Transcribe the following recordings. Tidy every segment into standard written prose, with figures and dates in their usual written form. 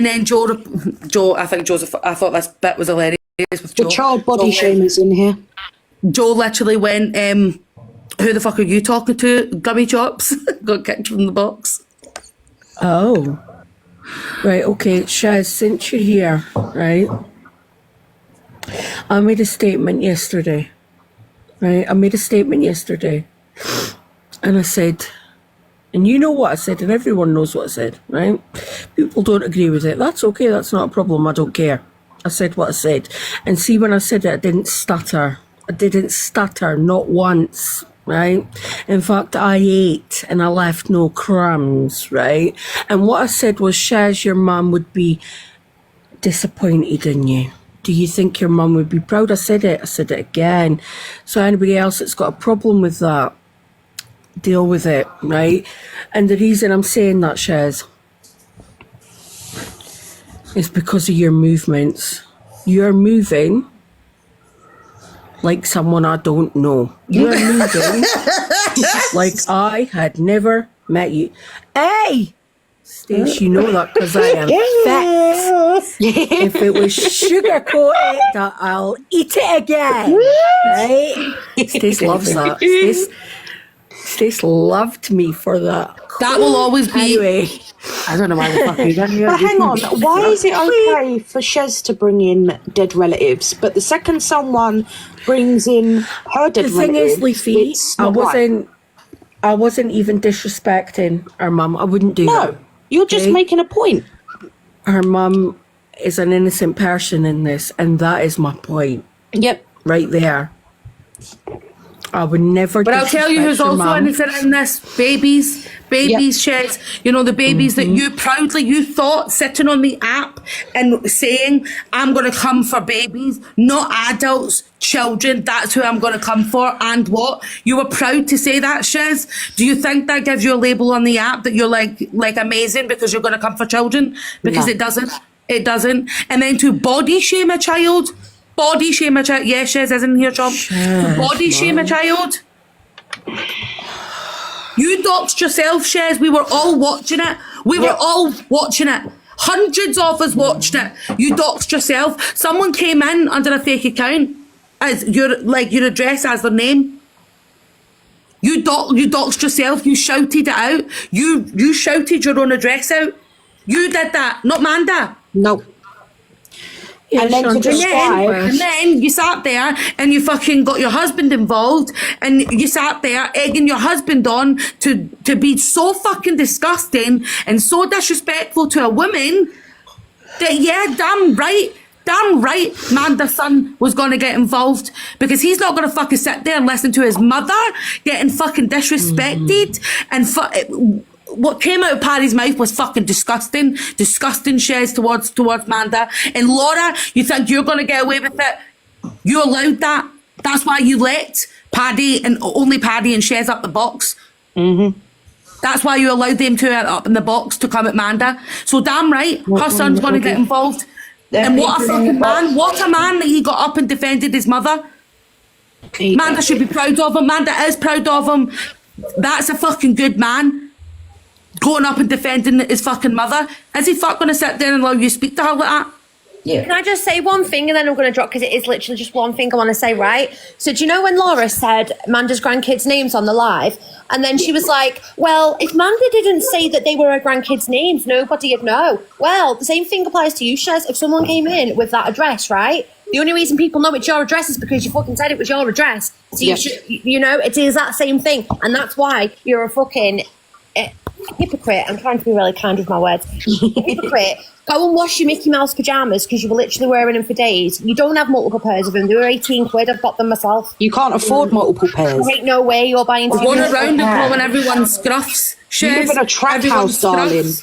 And then Joe, I thought this bit was hilarious with Joe. The child body shamers in here. Joe literally went, who the fuck are you talking to, Gummy Chops? Got kicked from the box. Oh. Right, okay, Shaz, since you're here, right? I made a statement yesterday. And I said, and you know what I said, and everyone knows what I said, right? People don't agree with it. That's okay, that's not a problem, I don't care. I said what I said. And see, when I said it, I didn't stutter. Not once, right? In fact, I ate and I left no crumbs, right? And what I said was, Shaz, your mum would be disappointed in you. Do you think your mum would be proud? I said it again. So anybody else that's got a problem with that, deal with it, right? And the reason I'm saying that, Shaz, is because of your movements. You're moving like someone I don't know. You're moving like I had never met you. Hey! Stace, you know that because I am fat. If it was sugar coated, I'll eat it again. Right? Stace loves that. Stace loved me for that. That will always be. Anyway, I don't know why the fuck you done here. But hang on, why is it okay for Shez to bring in dead relatives, but the second someone brings in her dead relatives, the thing is, Leafy, I wasn't even disrespecting her mum. I wouldn't do that. No, you're just making a point. Her mum is an innocent person in this, and that is my point. Yep. Right there. I would never. But I'll tell you who's also innocent in this. Babies, Shez. You know, the babies that you thought sitting on the app and saying, I'm going to come for babies, not adults, children. That's who I'm going to come for. And what? You were proud to say that, Shez. Do you think that gives you a label on the app that you're like amazing because you're going to come for children? Because it doesn't. It doesn't. And then to body shame a child. Body shame a child. Yeah, Shez isn't here, Chomp. Body shame a child. You doxed yourself, Shez. We were all watching it. Hundreds of us watched it. You doxed yourself. Someone came in under a fake account as your address as their name. You doxed yourself. You shouted it out. You shouted your own address out. You did that, not Manda. No. Yeah, and then you sat there and you fucking got your husband involved and you sat there egging your husband on to be so fucking disgusting and so disrespectful to a woman that, yeah, damn right, Manda's son was going to get involved because he's not going to fucking sit there and listen to his mother getting fucking disrespected and what came out of Paddy's mouth was fucking disgusting Shez towards Manda. And Laura, you think you're going to get away with it? You allowed that. That's why you let Paddy and only Paddy and Shez up the box. Mm-hmm. That's why you allowed them two up in the box to come at Manda. So damn right, her son's going to get involved. And what a fucking man. What a man that he got up and defended his mother. Manda should be proud of him. Manda is proud of him. That's a fucking good man. Going up and defending his fucking mother. Is he fuck going to sit there and allow you to speak to her like that? Yeah. Can I just say one thing and then I'm going to drop, because it is literally just one thing I want to say, right? So do you know when Laura said Manda's grandkids' names on the live? And then she was like, well, if Manda didn't say that they were her grandkids' names, nobody would know. Well, the same thing applies to you, Shez. If someone came in with that address, right? The only reason people know it's your address is because you fucking said it was your address. So you should, you know, it is that same thing. And that's why you're a fucking... hypocrite. I'm trying to be really kind with my words. Hypocrite. Go and wash your Mickey Mouse pajamas because you were literally wearing them for days. You don't have multiple pairs of them. They were 18 quid. I've got them myself. You can't afford multiple pairs. There ain't no way you're buying two. Going around and calling everyone scruffs. You live in a trap house, darling.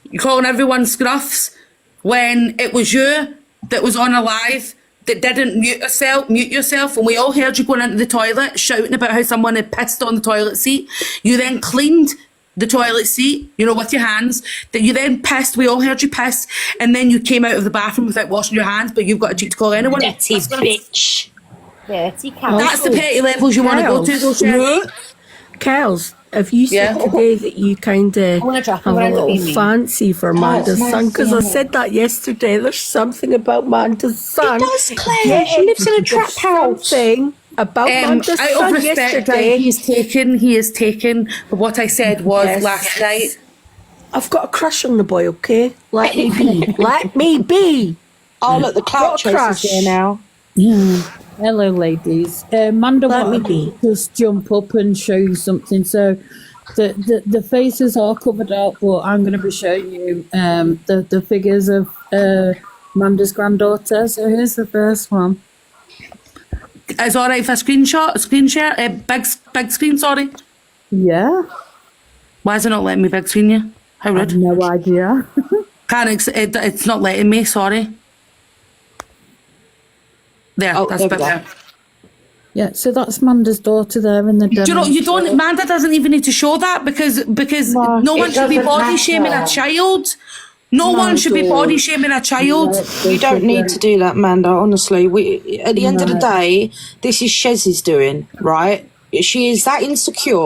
You're calling everyone scruffs when it was you that was on a live that didn't mute yourself, and we all heard you going into the toilet shouting about how someone had pissed on the toilet seat. You then cleaned the toilet seat, you know, with your hands, that you then pissed, we all heard you piss, and then you came out of the bathroom without washing your hands, but you've got a cheek to call anyone. Dirty bitch. Dirty cat. That's the petty levels you want to go to, though, Shez. Kels, have you said Yeah. today that you kind of wanna drop have her a end up little being mean. fancy for Amanda's nice son? Because I seeing said that yesterday. There's something about Amanda's son. does, Claire. She lives in a trap house. Something about Amanda's Out of son respect, yesterday. he is taken. But what I said was Yes. last night. I've got a crush on the boy, okay? Let me be. Let me be. Oh, look, the clout Got a crush. chaser's here now. Hello, ladies. Amanda Let me wanted be. to just jump up and show you something. So the faces are covered up, but I'm going to be showing you the figures of Amanda's granddaughter. So here's the first one. It's all right for screen share, big screen. Sorry, Yeah, why is it not letting me big screen you? How I have rude! no idea. It's not letting me. Sorry. There, Oh, that's there we better. go. Yeah, so that's Amanda's daughter there in the demo. Do you know, you don't, Amanda doesn't even need to show that because no one It should be doesn't body shaming a matter. child. No one should be body shaming a child. You don't need to do that, Manda. Honestly, at the end of the day, this is Shez's doing, right? She is that insecure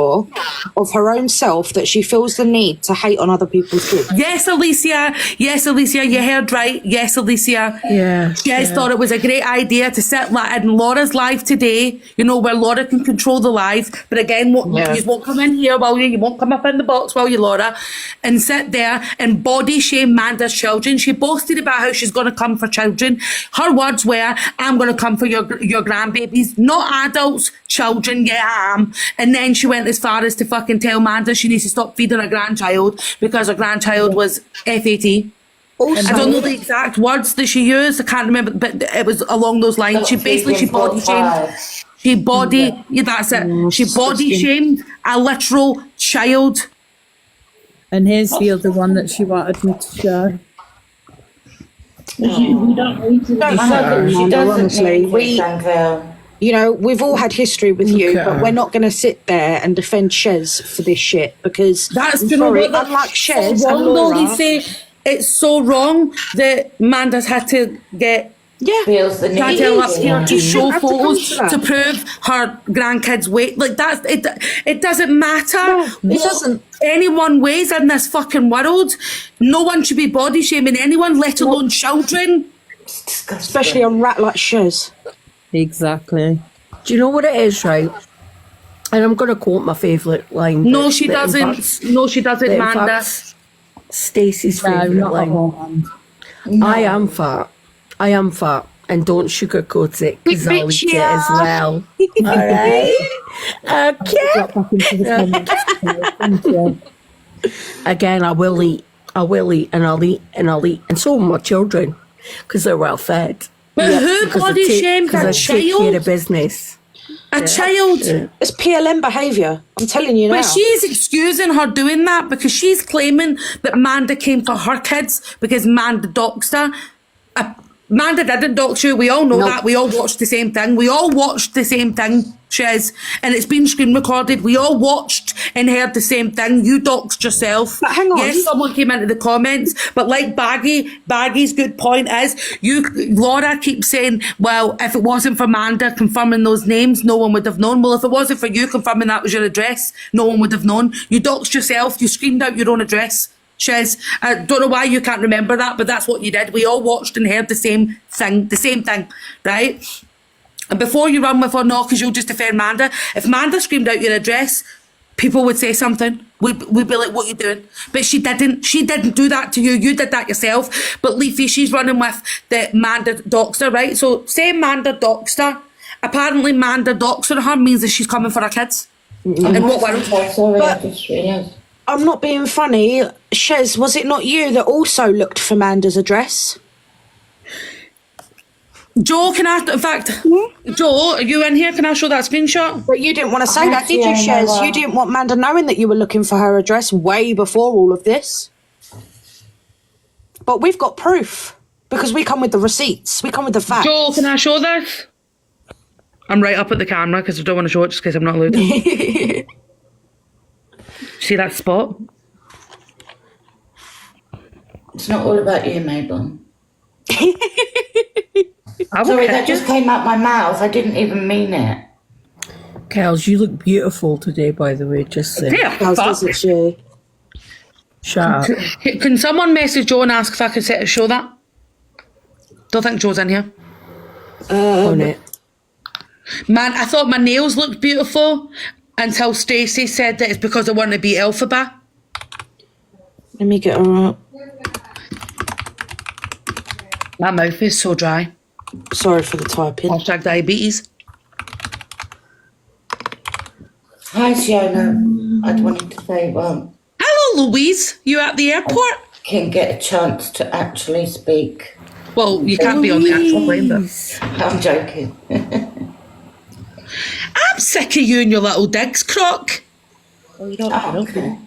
of her own self that she feels the need to hate on other people's kids. Yes, Alicia. Yes, Alicia. You heard right. Yes, Alicia. Yeah. Jez thought it was a great idea to sit in Laura's live today, you know, where Laura can control the live. But again, you won't come in here while you won't come up in the box while you, Laura, and sit there and body shame Manda's children. She boasted about how she's going to come for children. Her words were, I'm going to come for your grandbabies, not adults, children, yeah, I am. And then she went as far as to fucking tell Manda she needs to stop feeding her grandchild because her grandchild was FAT. Also, I don't know the exact words that she used. I can't remember, but it was along those lines. She body shamed. She body. Yeah, that's it. She body shamed a literal child. And here's the other one that she wanted me to show. We don't need to. She doesn't honestly, need to, you know, we've all had history with you, Okay. but we're not going to sit there and defend Shez for this shit because That's I'm you know sorry, what, that's unlike Shez so and wrong, though, Laura, Lisa. It's so wrong that Manda's had to get yeah, feels the need. Chantel up here to show have to come photos to that. to prove her grandkids' weight. Like that's it. It doesn't matter. No, it what doesn't. anyone weighs in this fucking world. No one should be body shaming anyone, let alone children. especially a rat like Shez. Exactly. Do you know what it is, right? And I'm going to quote my favourite line. No, that- she that in doesn't. fact- No, she doesn't, that in Manda. fact Stacey's No, favourite not line. at all. I am fat. I am fat. And don't sugarcoat it because I'll Bitch, eat yeah. it as well. All right? Okay. Drop back into the comments. Thank you. Again, I will eat. I will eat and I'll eat and I'll eat. And so will my children because they're well fed. But who Because I body take- shamed because a I take care child? of business. A child. It's PLM behaviour. I'm telling you now. But she's excusing her doing that because she's claiming that Manda came for her kids because Manda doxed her. Manda didn't dox you. We all know that. We all watched the same thing. We all watched the same thing, Shez. And it's been screen recorded. We all watched and heard the same thing. You doxed yourself. But hang on. Yes, someone came into the comments. But like Baggy's good point is, Laura keeps saying, well, if it wasn't for Manda confirming those names, no one would have known. Well, if it wasn't for you confirming that was your address, no one would have known. You doxed yourself. You screamed out your own address. Shez, I don't know why you can't remember that, but that's what you did. We all watched and heard the same thing, right? And before you run with her, no, because you'll just defend Manda. If Manda screamed out your address, people would say something. We'd be like, what are you doing? But she didn't. She didn't do that to you. You did that yourself. But Leafy, she's running with the Manda doxer, right? So say Manda doxed her. Apparently Manda doxing her means that she's coming for her kids. And what world? Sorry, I But- just realised. I'm not being funny. Shez, was it not you that also looked for Manda's address? Joe, in fact, Joe, are you in here? Can I show that screenshot? But you didn't want to say that, did you, Yeah, Shez? no, You didn't want Manda knowing that you were looking for her address way before all of this. But we've got proof because we come with the receipts. We come with the facts. Joe, can I show this? I'm right up at the camera because I don't want to show it just because I'm not allowed to. See that spot? It's not all about you, Mable. I will Sorry, kick that just you. came out my mouth. I didn't even mean it. Kels, you look beautiful today, by the way, just saying. Yeah, How's fuck. this, she? Shut up. Can someone message Joe and ask if I could show that? Don't think Joe's in here. On it. Man, I thought my nails looked beautiful until Stacey said that it's because I want to be Alphabet. Let me get her up. My mouth is so dry. Sorry for the typing. Hashtag diabetes. Hi, Fiona. I wanted to say, well, Hello, Louise. You at the airport? can get a chance to actually speak. Well, you can't be on the actual plane, but I'm joking. I'm sick of you and your little digs, Croc. Okay.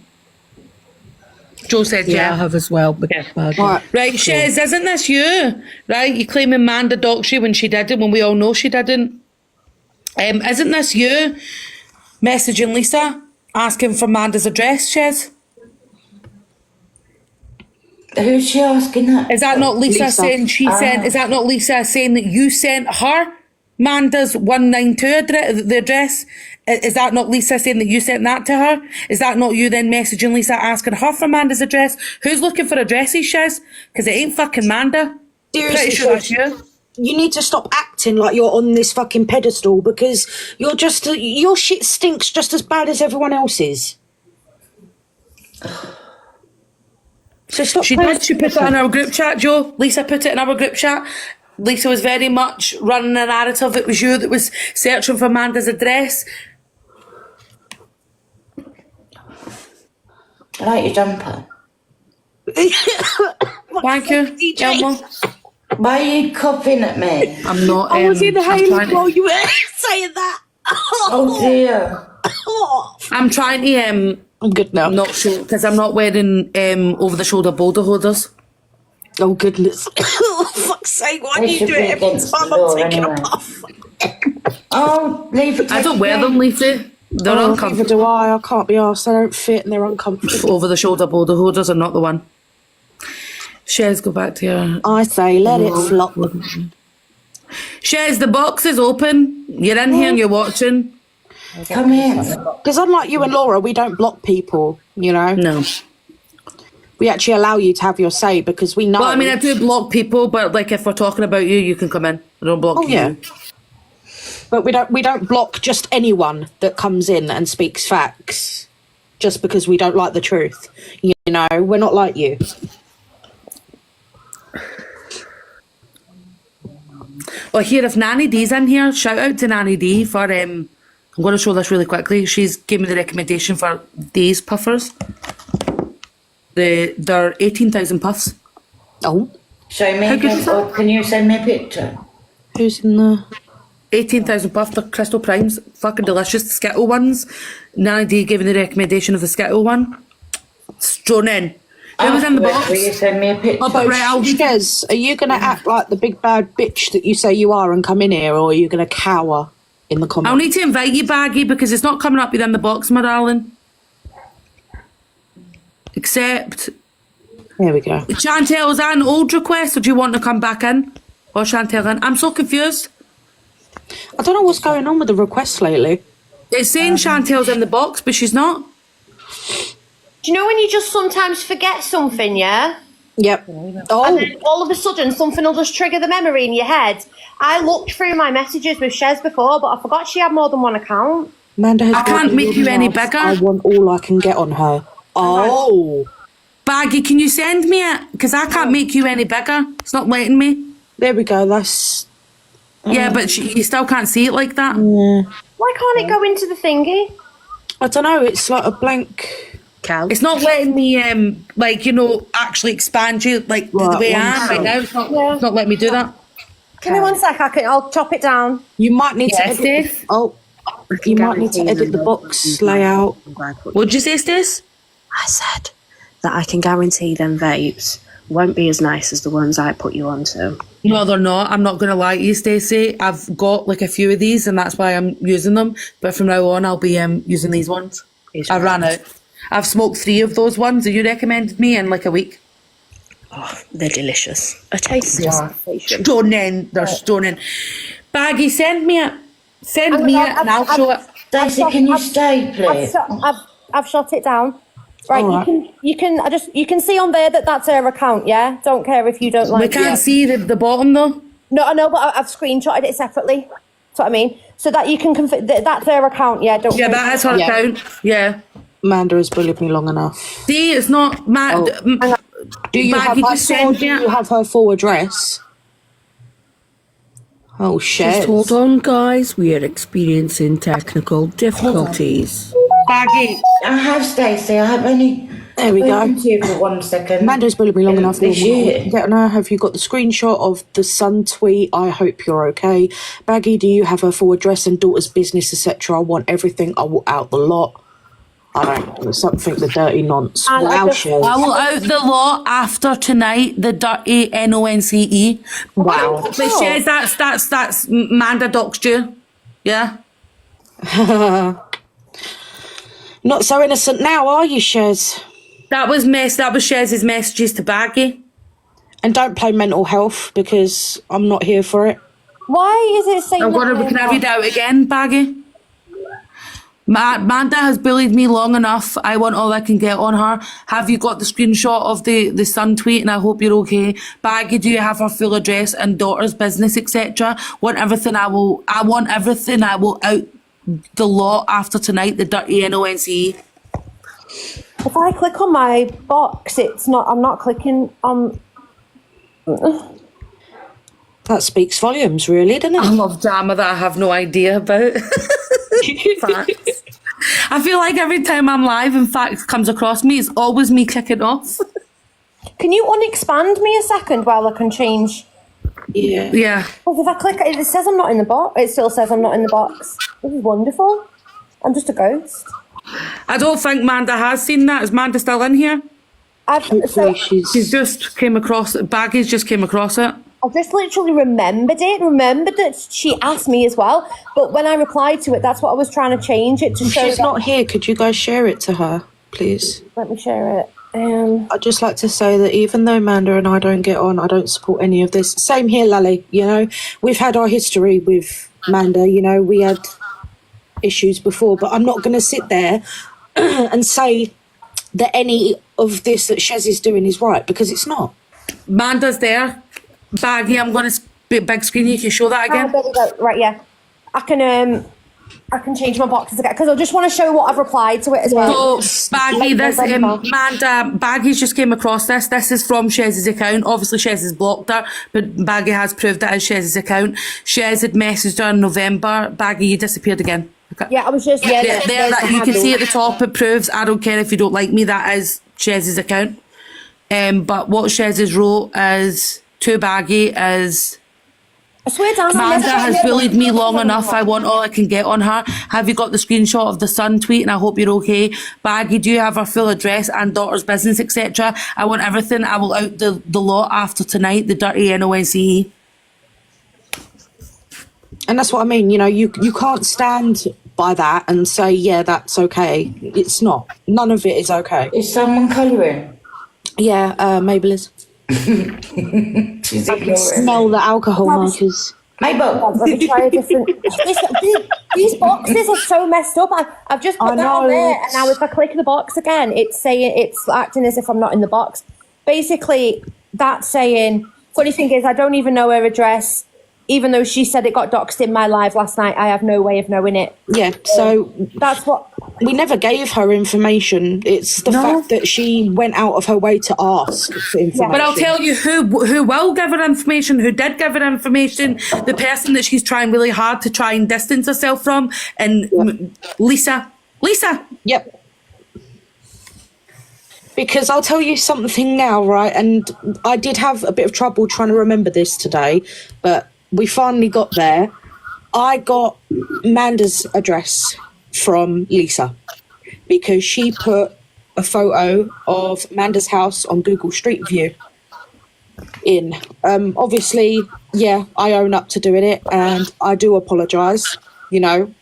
Joe said, Yeah, I yeah. have as well. But Right. Right, Shez, isn't this you? Right, you claiming Manda doxed you when she didn't, when we all know she didn't. Isn't this you messaging Lisa, asking for Manda's address, Shez? Who's she asking that? Is that not Lisa, Lisa. saying she sent? Is that not Lisa saying that you sent her Manda's 192 the address? Is that not Lisa saying that you sent that to her? Is that not you then messaging Lisa asking her for Manda's address? Who's looking for addresses, Shiz? Because it ain't fucking Manda. Seriously, Pretty sure that's Shiz, you. you need to stop acting like you're on this fucking pedestal because you're just your shit stinks just as bad as everyone else's. So stop. She playing- did. She put it in our group chat, Joe. Lisa put it in our group chat. Lisa was very much running the narrative. It was you that was searching for Amanda's address. I like your jumper. Thank you, Elmo. Why are you coughing at me? I'm not. I was I'm inhaling trying while to, you were saying that. Oh dear. I'm trying to I'm good now. not show because I'm not wearing over the shoulder boulder holders. Oh goodness! Fuck's sake! Why do They you should do be it every against time the I'm law taking anyway. them off? Oh, leave it. I don't wear them, Leafy. They're Oh, neither uncomfortable. do I can't be arsed. They don't fit and they're uncomfortable. Over the shoulder boulder holders are not the one. Shez, go back to your. I say, let it flop. Shez, the box is open. You're in here and you're watching. Come in. Because unlike you and Laura, we don't block people. You know, No. we actually allow you to have your say because we know. Well, I mean, I do block people, but like if we're talking about you, you can come in. I don't block Oh you. yeah. But we don't block just anyone that comes in and speaks facts just because we don't like the truth. You know, we're not like you. Well, here, if Nanny D's in here, shout out to Nanny D for, I'm going to show this really quickly. She's gave me the recommendation for these puffers. They're 18,000 puffs. Oh, Show me How good again, is that? or can you send me a picture? who's in the? 18,000 puffs, they're Crystal Primes. Fucking delicious. The Skittle ones. Nanny D gave me the recommendation of the Skittle one. Stunning. Who was in the box? Will you send me a picture? Oh, but right, I'll Shez, are you going to act like the big bad bitch that you say you are and come in here, or are you going to cower in the comments? I'll need to invite you, Baggy, because it's not coming up within the box, my darling. Except, There we go. Chantel, is that an old request, or do you want to come back in? Or Chantel in? I'm so confused. I don't know what's going on with the requests lately. It's saying Chantel's in the box, but she's not. Do you know when you just sometimes forget something, yeah? Yep. And Oh, then all of a sudden something will just trigger the memory in your head. I looked through my messages with Shez before, but I forgot she had more than one account. Amanda has. I can't make you any bigger. I want all I can get on her. Oh, Baggy, can you send me it? Because I can't make you any bigger. It's not letting me. there we go. That's. Yeah, but you still can't see it like that. Why can't it go into the thingy? I don't know. It's like a blank. It's not letting me, actually expand you like the Right, way I one am right second. now. It's not letting me do that. Give me 1 sec, I'll chop it down. You might need to. Yes, Edit, Stacey? oh, you might need to edit the box layout. What'd you say, Stace? I said that I can guarantee them vapes won't be as nice as the ones I put you onto. No, they're not. I'm not going to lie to you, Stacey. I've got like a few of these, and that's why I'm using them. But from now on, I'll be using these ones. Is I've ran out. I've smoked 3 of those ones that you recommended me in like a week. Oh, they're delicious. A taste sensation. Stunning. They're stunning. Baggy, send me it. Send me it, and I'll show it. Daisy, can you stay, please? I've shut it down. Right, All right. you can see on there that's her account. Yeah, don't care if you don't like. We can't see the bottom though. No, I know, but I've screenshotted it separately. That's what I mean. So that you can that's her account. Yeah, don't. Yeah, care. that is her Yeah. account. Yeah. Amanda has bullied me long enough. See, it's not mad. Do you have? Maggie, I just saw. send Do me you have her full address? Oh shit! Just hold on, guys. We are experiencing technical difficulties. Baggy. I have, Stacey. I have only There we go. spoken to you for 1 second. Amanda's bullied me long enough. This year. Get her. Have you got the screenshot of the Sun tweet? I hope you're okay. Baggy, do you have her full address and daughter's business, etc.? I want everything. I will out the lot. I don't. Something the dirty nonce. And Wow, I just- Shez. I will out the lot after tonight. The dirty NONCE. Wow. But Shez, that's Manda doxed you. Yeah. Not so innocent now, are you, Shez? That was Shez's messages to Baggy. And don't play mental health because I'm not here for it. Why is it saying? I'm gonna that can I read out again, Baggy? Manda has bullied me long enough. I want all I can get on her. Have you got the screenshot of the Sun tweet? And I hope you're okay. Baggy, do you have her full address and daughter's business, etc.? Want everything? I want everything. I will out the lot after tonight. The dirty NONCE. If I click on my box, it's not. I'm not clicking on. That speaks volumes, really, doesn't I it? love drama that I have no idea about. Facts. I feel like every time I'm live and facts comes across me, it's always me clicking off. Can you unexpand me a second while I can change? Yeah. Yeah. Because if I click, it says I'm not in the box. It still says I'm not in the box. This is wonderful. I'm just a ghost. I don't think Manda has seen that. Is Manda still in here? Hopefully She's just came across it. Baggy's just came across it. I just literally remembered that she asked me as well. But when I replied to it, that's what I was trying to change it to show. She's not here. Could you guys share it to her, please? Let me share it. I'd just like to say that even though Amanda and I don't get on, I don't support any of this. Same here, Lally. You know, we've had our history with Amanda. You know, we had issues before, but I'm not going to sit there and say that any of this that Shez is doing is right because it's not. Manda's there. Baggy, I'm going to big screen. You can show that again. There we go. Right, yeah. I can change my boxes again because I just want to show what I've replied to it as well. So Baggy, this Manda, Baggy's just came across this. This is from Shez's account. Obviously, Shez has blocked her, but Baggy has proved that is Shez's account. Shez had messaged her in November. Baggy, you disappeared again. Okay. Yeah, I was just There, there's that the you can handle. see at the top. It proves I don't care if you don't like me. That is Shez's account. But what Shez has wrote is to Baggy is. I swear down. Amanda has bullied me long enough. I want all I can get on her. Have you got the screenshot of the Sun tweet? And I hope you're okay. Baggy, do you have her full address and daughter's business, etc.? I want everything. I will out the lot after tonight. The dirty NONCE. And that's what I mean. You know, you can't stand by that and say, yeah, that's okay. It's not. None of it is okay. Is someone colouring? Yeah, Mabel is. She's ignoring. Smell the alcohol markers. Mabel. Let me try a different. These boxes are so messed up. I've just put I that on know, there, it's- and now if I click the box again, it's acting as if I'm not in the box. Basically, that's saying. Funny thing is, I don't even know her address. Even though she said it got doxed in my live last night, I have no way of knowing it. Yeah, so That's what. we never gave her information. It's the fact that she went out of her way to ask for information. But I'll tell you who will give her information, who did give her information, the person that she's trying really hard to try and distance herself from, and Lisa. Lisa. Yep. Because I'll tell you something now, right? And I did have a bit of trouble trying to remember this today, but we finally got there. I got Amanda's address from Lisa because she put a photo of Amanda's house on Google Street View in. Obviously, yeah, I own up to doing it and I do apologise. You know,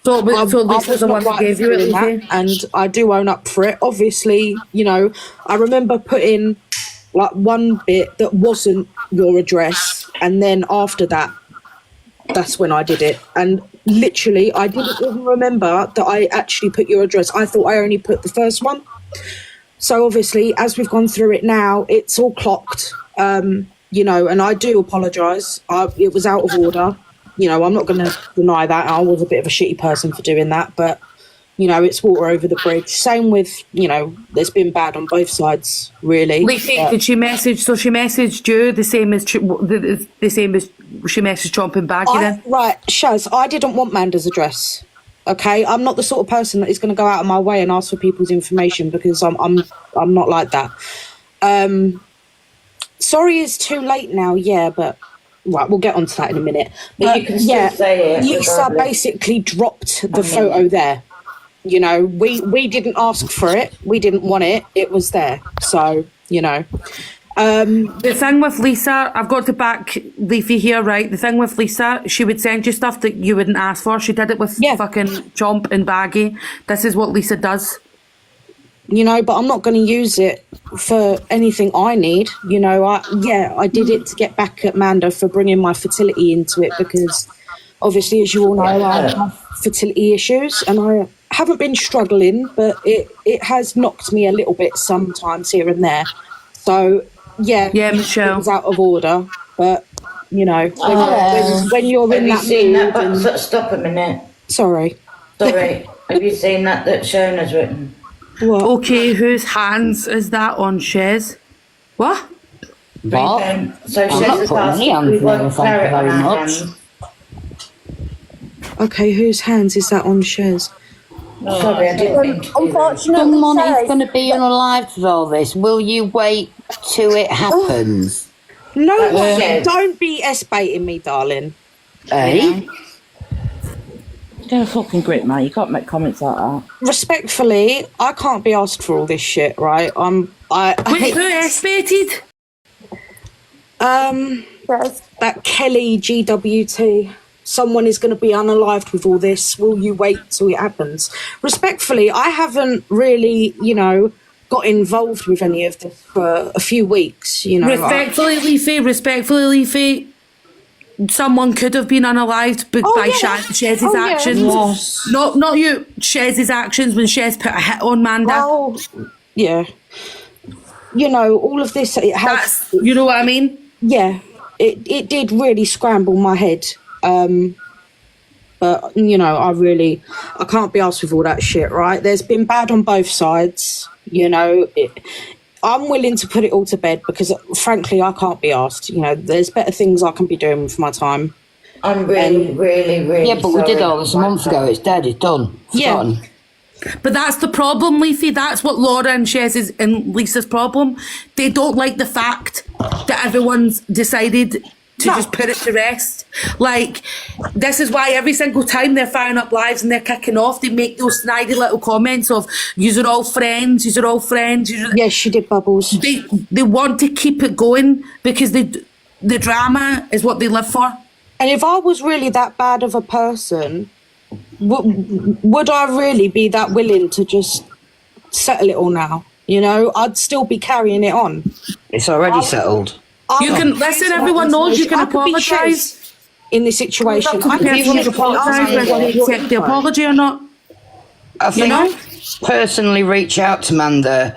So Lisa's the one who gave you it, doing that, Lizzie? and I do own up for it. Obviously, you know, I remember putting like one bit that wasn't your address, and then after that, That's when I did it. And literally, I didn't even remember that I actually put your address. I thought I only put the first one. So obviously, as we've gone through it now, it's all clocked, you know, and I do apologise. It was out of order. You know, I'm not going to deny that. I was a bit of a shitty person for doing that, but, you know, it's water over the bridge. Same with, you know, there's been bad on both sides, really. Leafy, did she message? So she messaged you the same as she messaged Trump and Baggy then? Right, Shaz, I didn't want Manda's address. Okay, I'm not the sort of person that is going to go out of my way and ask for people's information because I'm not like that. Sorry, it's too late now. Yeah, but right, we'll get onto that in a minute. But you can still say it. Lisa basically dropped the photo there. You know, we didn't ask for it. We didn't want it. It was there. So, you know. The thing with Lisa, I've got to back Leafy here, right? The thing with Lisa, she would send you stuff that you wouldn't ask for. She did it with fucking Chomp and Baggy. This is what Lisa does. You know, but I'm not going to use it for anything I need. You know, I did it to get back at Manda for bringing my fertility into it because obviously, as you all know, I have fertility issues and I haven't been struggling, but it has knocked me a little bit sometimes here and there. So, yeah, Michelle. It was out of order, but, you know, when you're in that mood... Stop a minute. Sorry. Have you seen that Shona's written? What? Okay, whose hands is that on, Shez? What? What? So I'm not putting any hands there, thank you very much. Okay, whose hands is that on Shez? Sorry, I didn't mean to. Unfortunately, someone is going to be unalived with all this. Will you wait till it happens? No, don't be S-baiting me, darling. Eh? Don't fucking grip, man. You can't make comments like that. Respectfully, I can't be asked for all this shit, right? Wait, who S-baited? That Kelly GWT. Someone is going to be unalived with all this. Will you wait till it happens? Respectfully, I haven't really, you know, got involved with any of this for a few weeks, you know. Respectfully, Leafy, someone could have been unalived by Shez's actions. Yes. Not you, Shez's actions when Shez put a hit on Manda. Well, yeah. You know, all of this, it has... You know what I mean? Yeah, it did really scramble my head. But, you know, I can't be asked with all that shit, right? There's been bad on both sides, you know. I'm willing to put it all to bed because, frankly, I can't be asked. You know, there's better things I can be doing with my time. I'm really Yeah, but we did all this a month ago. It's dead. It's done. Forgotten. But that's the problem, Leafy. That's what Laura and Shez's and Lisa's problem. They don't like the fact that everyone's decided to just put it to rest. Like, this is why every single time they're firing up lives and they're kicking off, they make those snidey little comments of, you're all friends, you're all friends. Yes, she did, Bubbles. They want to keep it going because the drama is what they live for. And if I was really that bad of a person, would I really be that willing to just settle it all now? You know, I'd still be carrying it on. It's already settled. You can listen. Everyone knows you can apologise in this situation. I can apologise whether they accept the apology or not. I think personally reach out to Manda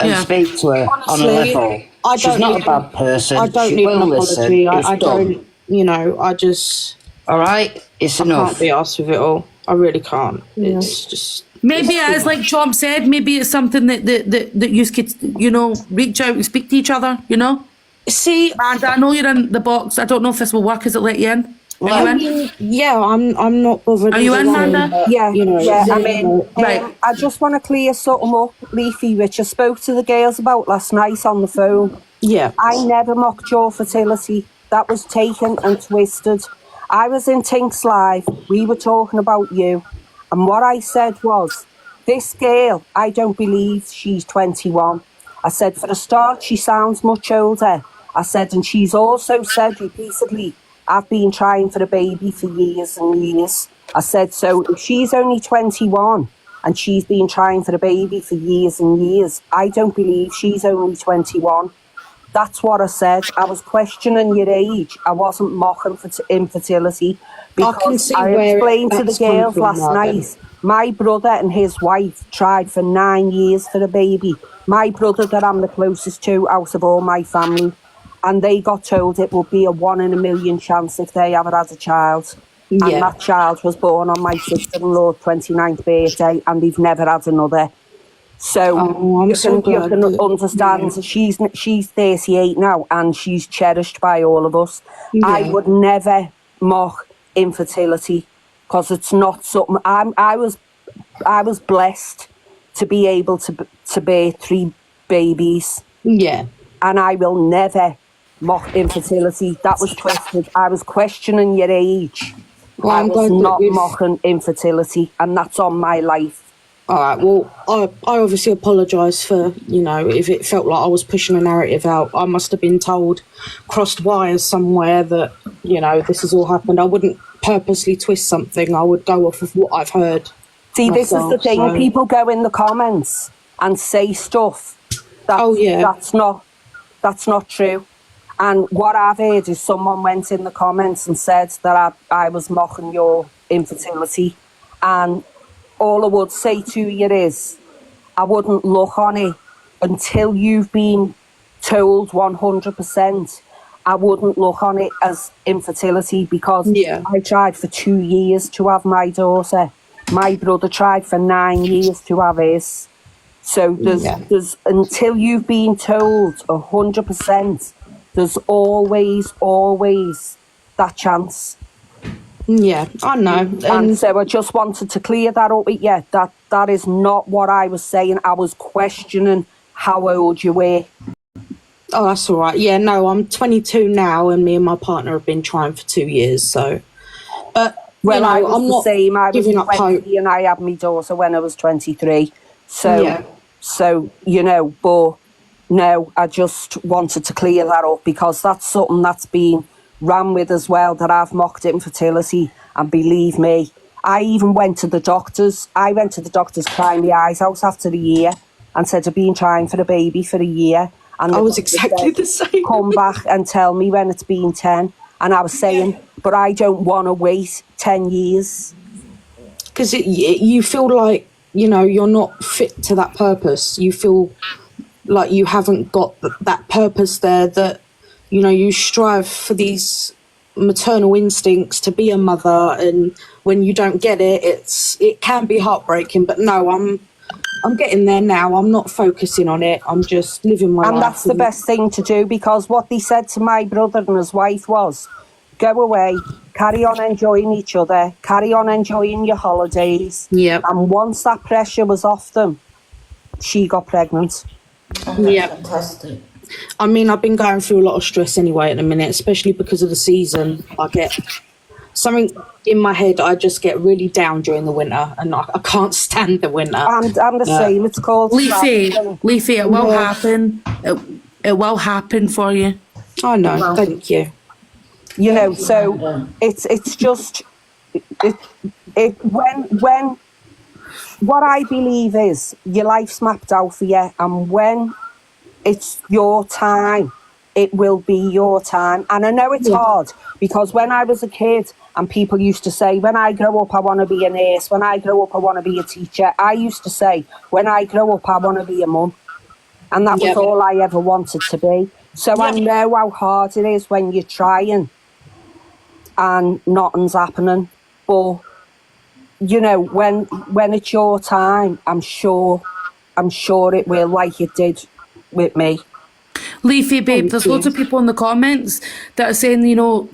and speak to her on a level. She's not a bad person. I don't need an apology. I don't. You know. I just. All right. It's enough. I can't be asked with it all. I really can't. It's just. Maybe it is like Chomp said. Maybe it's something that you could, you know, reach out and speak to each other. You know. See, and I know you're in the box. I don't know if this will work. Has it let you in? Are you in? Yeah, I'm not bothered. Are you in, Manda? Yeah, you know, I'm in. Right. I just want to clear something up, Leafy, which I spoke to the girls about last night on the phone. Yeah. I never mocked your fertility. That was taken and twisted. I was in Tink's live. We were talking about you. And what I said was, this girl, I don't believe she's 21. I said, for a start, she sounds much older. I said, and she's also said repeatedly, I've been trying for a baby for years and years. I said, so if she's only 21 and she's been trying for a baby for years and years, I don't believe she's only 21. That's what I said. I was questioning your age. I wasn't mocking for infertility because see I where explained to the that's come girls from, last Martin. night. My brother and his wife tried for 9 years for a baby. My brother that I'm the closest to out of all my family. And they got told it would be a 1 in a million chance if they ever had a child. And Yeah. that child was born on my sister-in-law's 29th birthday, and they've never had another. So I'm you so can, you glad can that- understand she's 38 now and she's cherished by all of us. I Yeah. would never mock infertility because it's not something. I was blessed to be able to bear 3 babies, Yeah. and I will never mock infertility. That was twisted. I was questioning your age. Well, I I'm was glad that not we've... mocking infertility, and that's on my life. All right, well, I obviously apologise for, if it felt like I was pushing a narrative out. I must have been told, crossed wires somewhere that, this has all happened. I wouldn't purposely twist something. I would go off of what I've heard. See, this is the myself, thing. so- People go in the comments and say stuff that's not true. And what I've heard is someone went in the comments and said that I was mocking your infertility. And all I would say to you is, I wouldn't look on it until you've been told 100%. I wouldn't look on it as infertility because I tried for 2 years to have my daughter. My brother tried for 9 years to have his. So there's until you've been told 100%, there's always that chance. Yeah, I know. And so I just wanted to clear that up with you. That is not what I was saying. I was questioning how old you were. Oh, that's all right. Yeah, no, I'm 22 now, and me and my partner have been trying for 2 years. So, but Well, I was I'm the not same. I was giving up 20 hope. and I had my daughter when I was 23. So, Yeah. but no, I just wanted to clear that up because that's something that's been ran with as well, that I've mocked infertility. And believe me, I even went to the doctors. I went to the doctors crying my eyes out after a year and said I've been trying for a baby for a year. And I was doctor exactly said, the same. Come back and tell me when it's been 10. And I was saying, but I don't want to wait 10 years. Because you feel like, you're not fit to that purpose. You feel like you haven't got that purpose there, that, you strive for these maternal instincts to be a mother, and when you don't get it, it can be heartbreaking. But no, I'm getting there now. I'm not focusing on it. I'm just living my life. And that's the best thing to do, because what they said to my brother and his wife was, go away, carry on enjoying each other, carry on enjoying your holidays. Yeah. And once that pressure was off them, she got pregnant. Yeah. Fantastic. I mean, I've been going through a lot of stress anyway at the minute, especially because of the season. I get something in my head. I just get really down during the winter, and I can't stand the winter. And I'm the same. It's called Leafy, it will Yeah. happen. It will happen for you. I know. Thank you. So it's just when what I believe is your life's mapped out for you, and when it's your time, it will be your time. And I know it's hard, because when I was a kid and people used to say, when I grow up I want to be a nurse, when I grow up I want to be a teacher, I used to say, when I grow up I want to be a mum. And that was all I ever wanted to be. So I know how hard it is when you're trying and nothing's happening. But when it's your time, I'm sure it will, like it did with me. Leafy, babe, there's loads of people in the comments that are saying,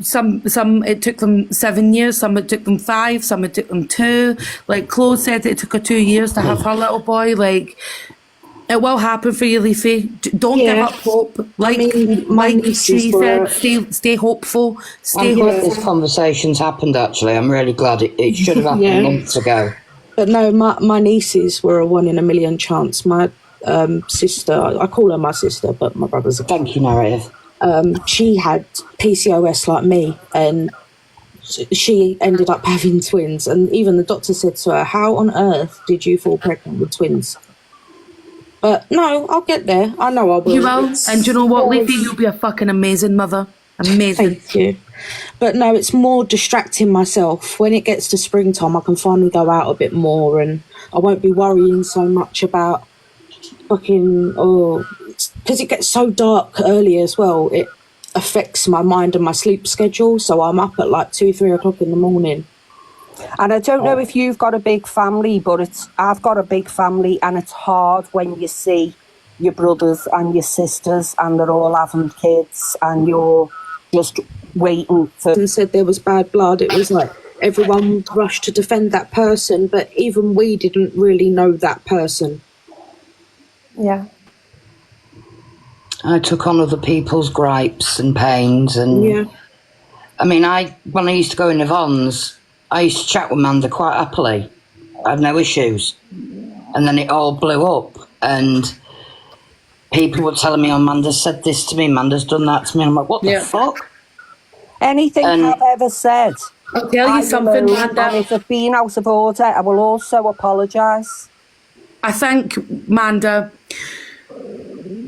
some it took them 7 years, some it took them 5, some it took them 2. Like Chloe said, it took her 2 years to have her little boy. Like, it will happen for you, Leafy. Don't give up hope. Like she said, stay hopeful. Stay I'm glad hopeful. this conversation's happened, actually. I'm really glad. It should have happened months ago. But no, my nieces were a 1 in a million chance. My sister, I call her my sister, but my brother's a... Thank you, narrative. She had PCOS like me, and she ended up having twins. And even the doctor said to her, how on earth did you fall pregnant with twins? But no, I'll get there. I know I will. You will. It's And do you know what, always- Leafy? You'll be a fucking amazing mother. Amazing. Thank you. But no, it's more distracting myself. When it gets to springtime, I can finally go out a bit more and I won't be worrying so much about fucking, because it gets so dark early as well. It affects my mind and my sleep schedule. So I'm up at like 2, 3 o'clock in the morning. And I don't know if you've got a big family, but I've got a big family, and it's hard when you see your brothers and your sisters and they're all having kids and you're just waiting for... And said there was bad blood. It was like everyone rushed to defend that person, but even we didn't really know that person. Yeah. I took on other people's gripes and pains, and Yeah. I mean, when I used to go in Yvonne's, I used to chat with Amanda quite happily. I had no issues. And then it all blew up, and people were telling me, Amanda's said this to me, Amanda's done that to me. I'm like, what the fuck? Anything I've ever said, I'll tell you something, and Manda. if I've been out of order, I will also apologise. I think, Manda,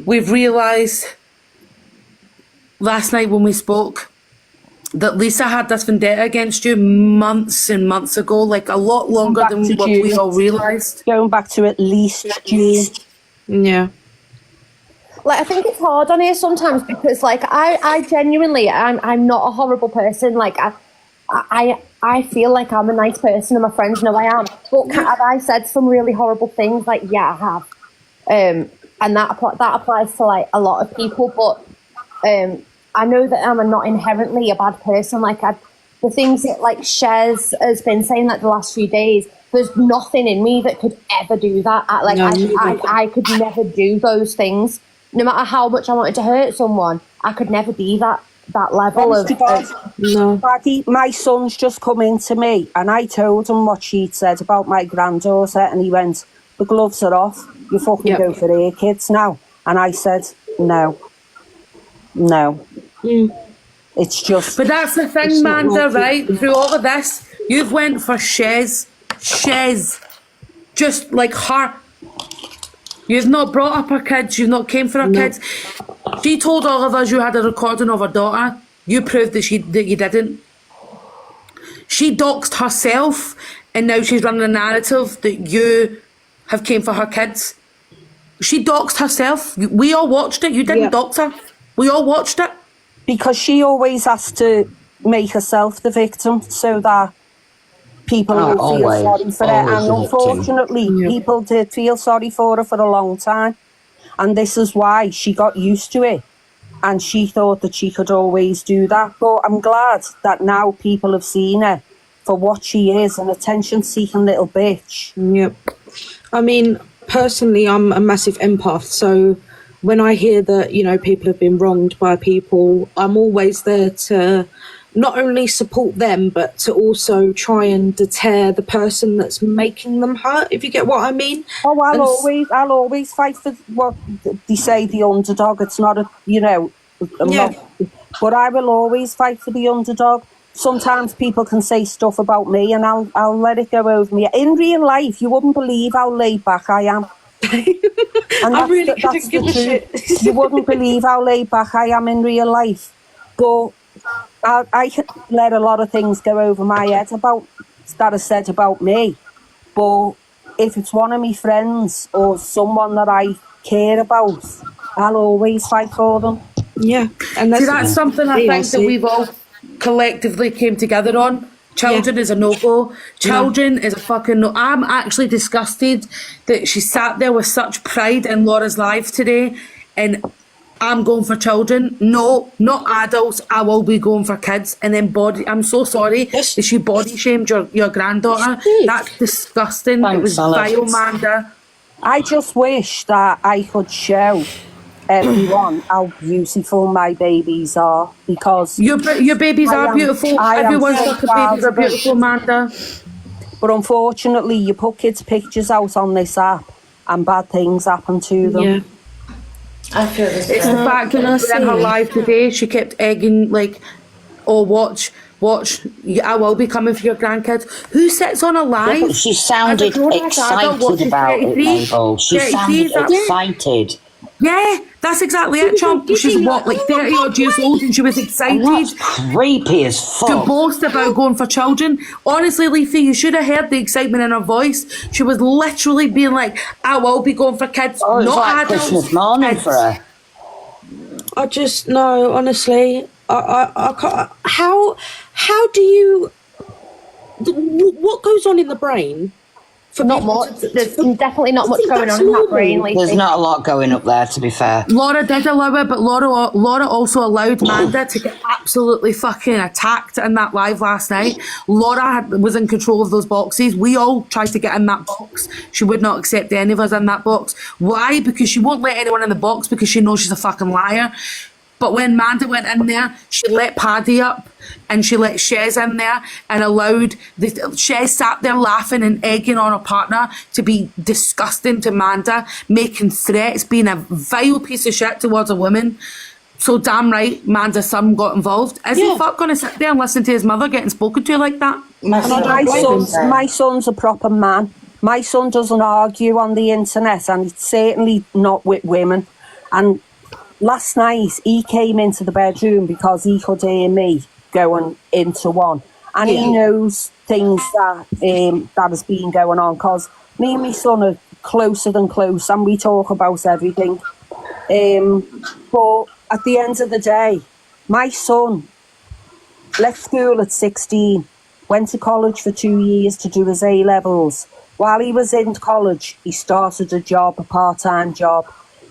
we've realised last night when we spoke that Lisa had this vendetta against you months and months ago, like a lot longer than what we all realised. Going back to at least June. Yeah. Like, I think it's hard on here sometimes because, like, I genuinely, I'm not a horrible person. Like, I feel like I'm a nice person and my friends know I am. But have I said some really horrible things? Like, yeah, I have. And that applies to, like, a lot of people. But I know that I'm not inherently a bad person. Like, the things that, like, Shez has been saying, like, the last few days, there's nothing in me that could ever do that. I could never do those things. No matter how much I wanted to hurt someone, I could never be that level Honest to God, no. Baggy, my son's just come in to me and I told him what she'd said about my granddaughter and he went, the gloves are off, you fucking go for their kids now. And I said, no. It's just... But that's the thing, Manda, right? Through all of this, you've went for Shez, just like her. You've not brought up her kids, you've not came for her kids. She told all of us you had a recording of her daughter. You proved that you didn't. She doxed herself, and now she's running a narrative that you have came for her kids. She doxed herself. We all watched it. You didn't dox her. We all watched it. Because she always has to make herself the victim so that people will feel sorry for her. And unfortunately, people did feel sorry for her for a long time. And this is why she got used to it. And she thought that she could always do that. But I'm glad that now people have seen her for what she is, an attention-seeking little bitch. Yep. I mean, personally, I'm a massive empath. So when I hear that, you know, people have been wronged by people, I'm always there to not only support them, but to also try and deter the person that's making them hurt, if you get what I mean. Oh, I'll always fight for what they say, the underdog. It's not a, you know, but I will always fight for the underdog. Sometimes people can say stuff about me and I'll let it go over me. In real life, you wouldn't believe how laid back I am. And I really couldn't give a shit. You wouldn't believe how laid back I am in real life. But I let a lot of things go over my head about that are said about me. But if it's one of my friends or someone that I care about, I'll always fight for them. Yeah. And that's something I think that we've all collectively came together on. Children is a no-go. Children is a fucking no. I'm actually disgusted that she sat there with such pride in Laura's live today and I'm going for children. No, not adults. I will be going for kids. And then I'm so sorry that she body shamed your granddaughter. That's disgusting. It was vile, Manda. I just wish that I could show everyone how beautiful my babies are, because your babies are beautiful. Everyone's got babies are beautiful, Manda. But unfortunately, you put kids' pictures out on this app, and bad things happen to them. Yeah. I feel this. It's the fact that in her live today, she kept egging, like, oh, watch watch, I will be coming for your grandkids. Who sits on a live? But she sounded as a grown-ass adult excited watching about it, 33? Mabel. She 33, sounded is that- excited. Yeah, that's exactly it, Chump. She's what, like 30 odd years old, and she was And excited that's creepy as to fuck. boast about going for children. Honestly, Leafy, you should have heard the excitement in her voice. She was literally being like, I will be going for kids, Oh, it was not like adults. Christmas morning kids. for her. I just no, honestly. I can't. How do you? What goes on in the brain? For Not people much. to- There's to- definitely not I much think going that's on in that normal. brain, There's Lacey. not a lot going up there, to be fair. Laura did allow it, but Laura also allowed Manda to get absolutely fucking attacked in that live last night. Laura was in control of those boxes. We all tried to get in that box. She would not accept any of us in that box. Why? Because she won't let anyone in the box because she knows she's a fucking liar. But when Manda went in there, she let Paddy up and she let Shez in there and allowed Shez sat there laughing and egging on her partner to be disgusting to Manda, making threats, being a vile piece of shit towards a woman. So damn right, Manda's son got involved. Is he fuck gonna sit there and listen to his mother getting spoken to like that? My son's a proper man. My son doesn't argue on the internet, and it's certainly not with women. And last night he came into the bedroom because he could hear me going into one, and he knows things that that has been going on because me and my son are closer than close, and we talk about everything. But at the end of the day, my son left school at 16, went to college for 2 years to do his A-levels. While he was in college, he started a job, a part-time job.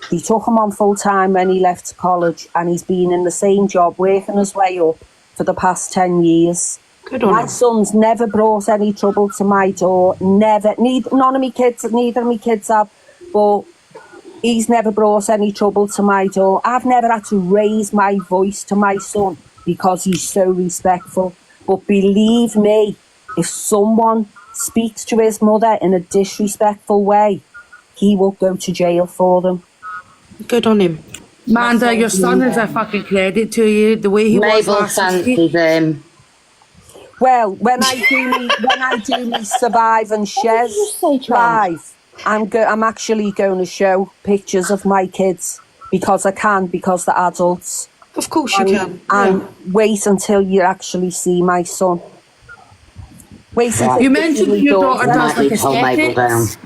He took him on full-time when he left college, and he's been in the same job, working his way up for the past 10 years. Good on My him. son's never brought any trouble to my door, never. Neither of my kids have, but he's never brought any trouble to my door. I've never had to raise my voice to my son because he's so respectful. But believe me, if someone speaks to his mother in a disrespectful way, he will go to jail for them. Good on him. Manda, your son is a fucking credit to you. The way he was Mabel last night. fancies him. Well, when I do me Survive and Shez live, I'm actually going to show pictures of my kids because I can, because they're adults. Of course you can. And wait until you actually see my son. Wait until You mentioned see your my daughter does Might like be told Mabel down. aesthetics.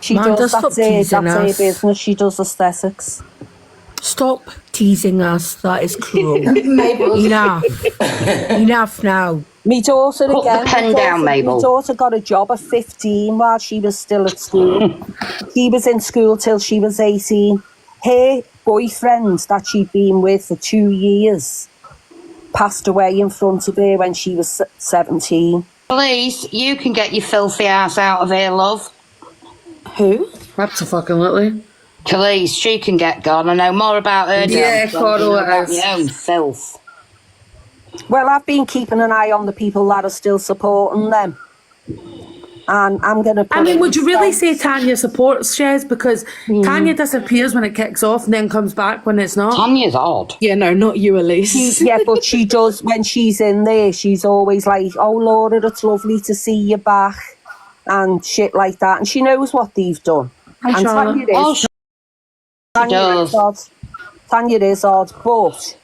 She Manda, does. stop That's teasing her us. business. She does aesthetics. Stop teasing us. That is cruel. Enough. Enough now. Me daughter Put the again. pen down, Mabel. My daughter got a job at 15 while she was still at school. She was in school till she was 18. Her boyfriend that she'd been with for 2 years passed away in front of her when she was 17. Please, you can get your filthy ass out of here, love. Who? Absolutely. Khalees, she can get gone. I know more about her Yeah, than I Coral know about is. my own filth. Well, I've been keeping an eye on the people that are still supporting them. And I'm going to put I mean, in would you really say steps. Tanya supports Shez? Because Tanya disappears when it kicks off and then comes back when it's not. Tanya's odd. Yeah, no, not you, Elise. Yeah, but she does, when she's in there, she's always like, oh, Laura, it's lovely to see you back, and shit like that. And she knows what they've done. Hi, And Charlotte. Tanya Oh, is, she Tanya does. is odd. Tanya is odd, but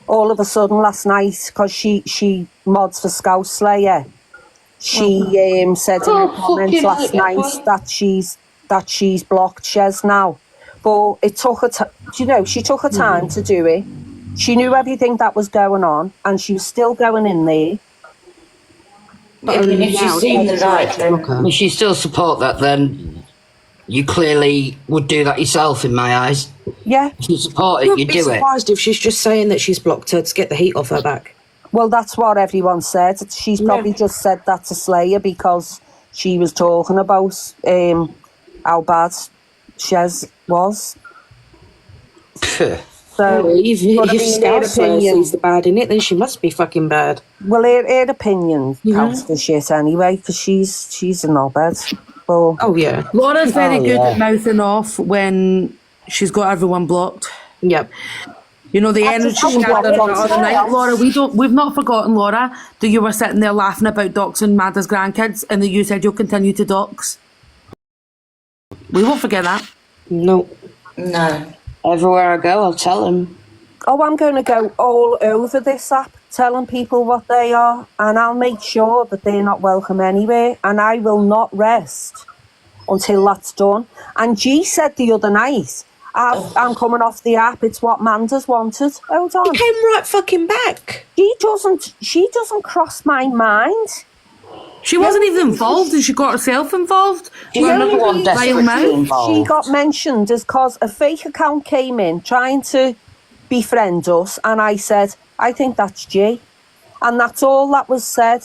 all of a sudden last night, because she mods for Scout Slayer, she said in her comments fucking last hell, night that she's blocked Shez now. But it took her, she took her time to do it. She knew everything that was going on, and she was still going in there. But I mean, only if now she's seen the she's right, like, then- block her. If you still support that, then you clearly would do that yourself, in my eyes. Yeah. If you support I it, you wouldn't be do it. surprised if she's just saying that she's blocked her to get the heat off her back. Well, that's what everyone said. She's probably just said that to Slayer because she was talking about how bad Shez was. Phew. So, Well, if but I if mean, Scout Slayer sees the bad in it, then she must be fucking bad. well, her opinion counts for shit anyway because she's a knobhead. But Oh, yeah. Laura's very Oh, good yeah. at mouthing off when she's got everyone blocked. Yep. You know, the I energy just she haven't had got the it on other today. night, Laura. We've not forgotten, Laura, that you were sitting there laughing about doxing Mada's grandkids, and that you said you'll continue to dox. We won't forget that. No. No. Everywhere I go, I'll tell them. Oh, I'm going to go all over this app telling people what they are, and I'll make sure that they're not welcome anywhere, and I will not rest until that's done. And G said the other night, I'm coming off the app, it's what Manda's wanted. Hold on. He came right fucking back. She doesn't cross my mind. She wasn't even involved, and she got herself involved. She's another one reason desperate to be involved. She got mentioned is because a fake account came in trying to befriend us, and I said, I think that's G. And that's all that was said.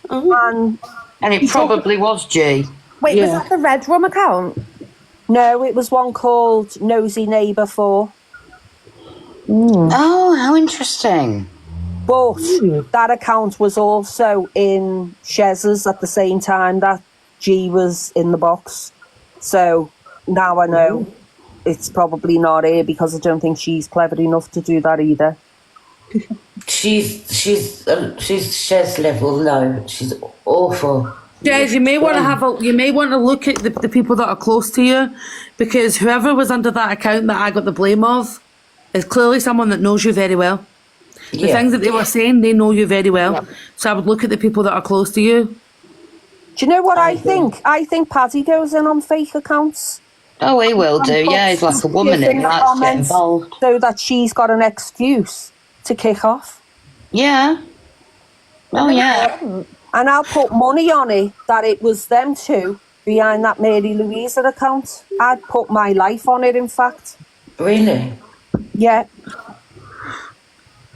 And it probably was G. Wait, was that the Red Rum account? no, it was one called Nosy Neighbour 4. Oh, how interesting. But that account was also in Shez's at the same time that G was in the box. So now I know it's probably not her, because I don't think she's clever enough to do that either. She's Shez level low. She's awful. Jez, you may want to look at the people that are close to you, because whoever was under that account that I got the blame of is clearly someone that knows you very well. The things that they were saying, they know you very well. So I would look at the people that are close to you. Do you know what I think? I think Paddy goes in on fake accounts. Oh, he will do. Yeah, he's like a woman Gives in who the likes to get comments involved. so that she's got an excuse to kick off. Yeah. Oh, yeah. And I'll put money on it that it was them two behind that Mary Louisa account. I'd put my life on it, in fact. Really? Yeah.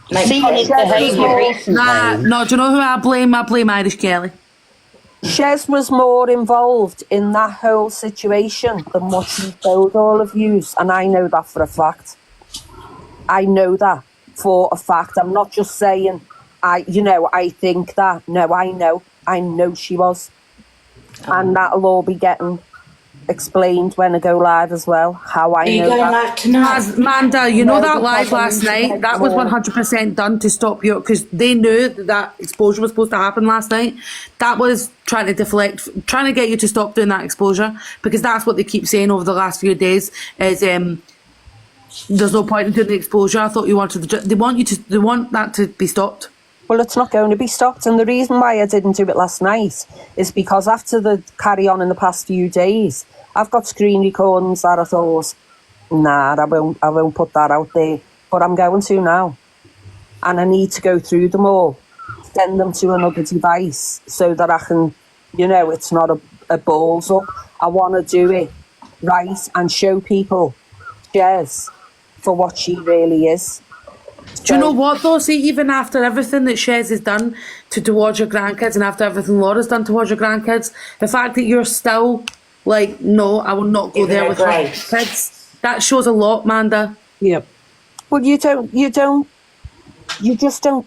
See his behaviour recently. No, do you know who I blame? I blame Irish Kelly. Shez was more involved in that whole situation than what she told all of yous, and I know that for a fact. I know that for a fact. I'm not just saying, I think that. No, I know she was. And that'll all be getting explained when I go live as well, how I Are you know going that. live tonight? Manda, you know No, that live because last I need to night? get That was more. 100% done to stop you, because they knew that exposure was supposed to happen last night. That was trying to deflect, trying to get you to stop doing that exposure, because that's what they keep saying over the last few days is there's no point in doing the exposure. I thought you wanted they want that to be stopped. Well, it's not going to be stopped, and the reason why I didn't do it last night is because after the carry on in the past few days, I've got screen recordings that I thought, nah, I won't put that out there, but I'm going to now, and I need to go through them all, send them to another device so that I can, it's not a balls up. I want to do it right and show people Jez for what she really is. Do you know what though? See, even after everything that Shez has done towards your grandkids, and after everything Laura's done towards your grandkids, the fact that you're still like, no, I will not go there with her kids, that shows a lot, Manda. Yep. Well, you just don't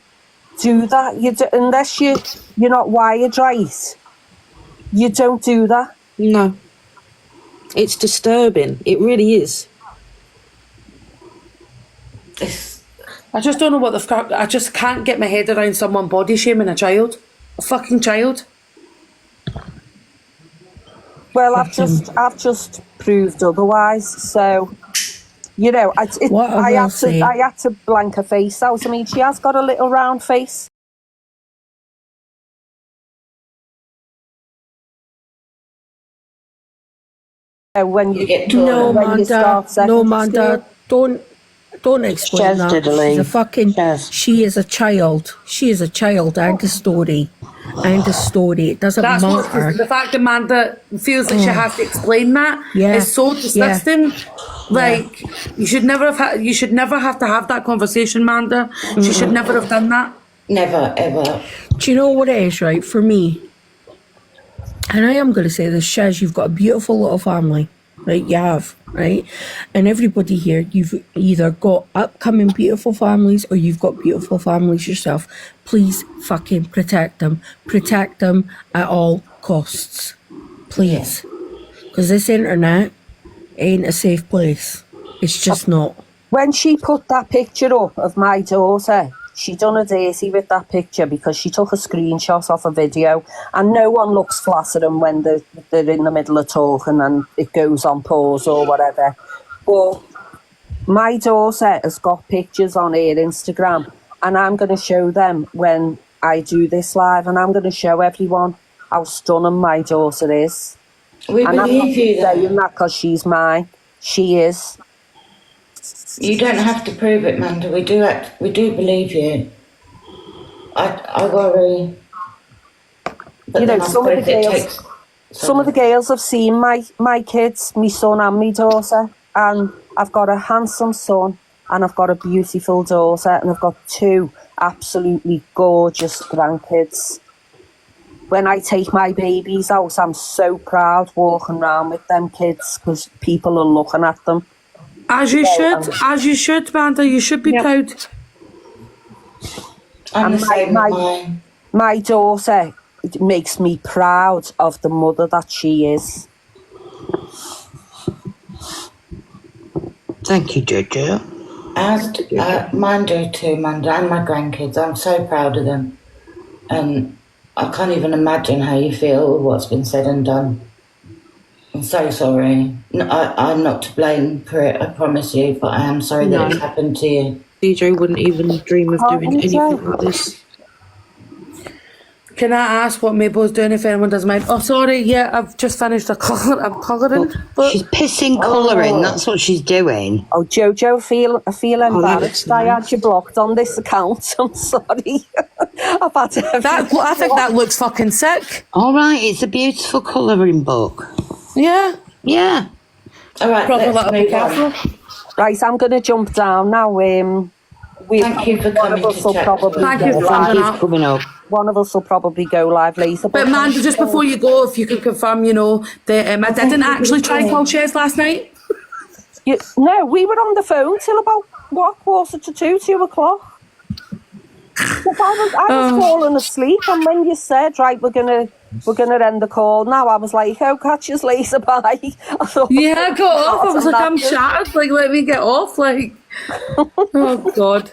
do that. Unless you're not wired right. You don't do that. No. It's disturbing. It really is. I just don't know what the fuck. I just can't get my head around someone body shaming a child, a fucking child. Well, I've just proved otherwise. So, I had to blank her face out. I mean, she has got a little round face. When you get No, when you Manda. start No, secondary Manda. school. Don't explain Shez that. diddly. She's a fucking. Shez. She is a child. She is a child. And a story. And a story. It doesn't That's matter. what the fact that Manda feels like she has to explain that is so disgusting. Like you should never have. You should never have to have that conversation, Manda. She should never have done that. Never, ever. Do you know what it is, right? For me, and I am going to say this, Shaz, you've got a beautiful little family, right? You have, right? And everybody here, you've either got upcoming beautiful families or you've got beautiful families yourself. Please fucking protect them. Protect them at all costs. Please. Because this internet ain't a safe place. It's just not. When she put that picture up of my daughter, she done a dirty with that picture because she took a screenshot off a video, and no one looks flattering when they're in the middle of talking and it goes on pause or whatever. But my daughter has got pictures on her Instagram, and I'm going to show them when I do this live, and I'm going to show everyone how stunning my daughter is. We And I'm not believe you, saying though. that because she's mine. She is. You don't have to prove it, Manda. We do believe you. I worry. But You know, then I suppose it takes. some of the girls have seen my kids, my son and my daughter, and I've got a handsome son and I've got a beautiful daughter, and I've got 2 absolutely gorgeous grandkids. When I take my babies out, I'm so proud walking around with them kids because people are looking at them. As you should, Manda. You should be proud. I'm the And same with mine. my daughter makes me proud of the mother that she is. Thank you, Jojo. Mine do too, Manda, and my grandkids. I'm so proud of them. And I can't even imagine how you feel with what's been said and done. I'm so sorry. No, I'm not to blame for it, I promise you, but I am sorry that it's happened to you. DJ wouldn't even dream of doing anything like this. Can I ask what Mabel's doing if anyone doesn't mind? Oh, sorry, yeah, I've just finished the colour. I'm colouring. But She's pissing colouring, that's what she's doing. Oh, Jojo, I feel embarrassed. looks I had nice. you blocked on this account. I'm sorry. I've had to. I think that looks fucking sick. All right, it's a beautiful colouring book. Yeah. Yeah. All right, Proper let's little move be on. careful. Right, I'm going to jump down now. Thank you for coming to chat to us. Thank you for coming up. Coming up. One of us will probably go live later. But Amanda, just before you go, if you could confirm, that I didn't actually try call Shez last night. No, we were on the phone till about, 1:45, 2 o'clock. I was falling asleep, and when you said, right, we're gonna end the call now, I was like, oh, catch us later, bye. I thought, Yeah, I got off. I was like, I'm shattered. Like, let me get off. Like, oh God.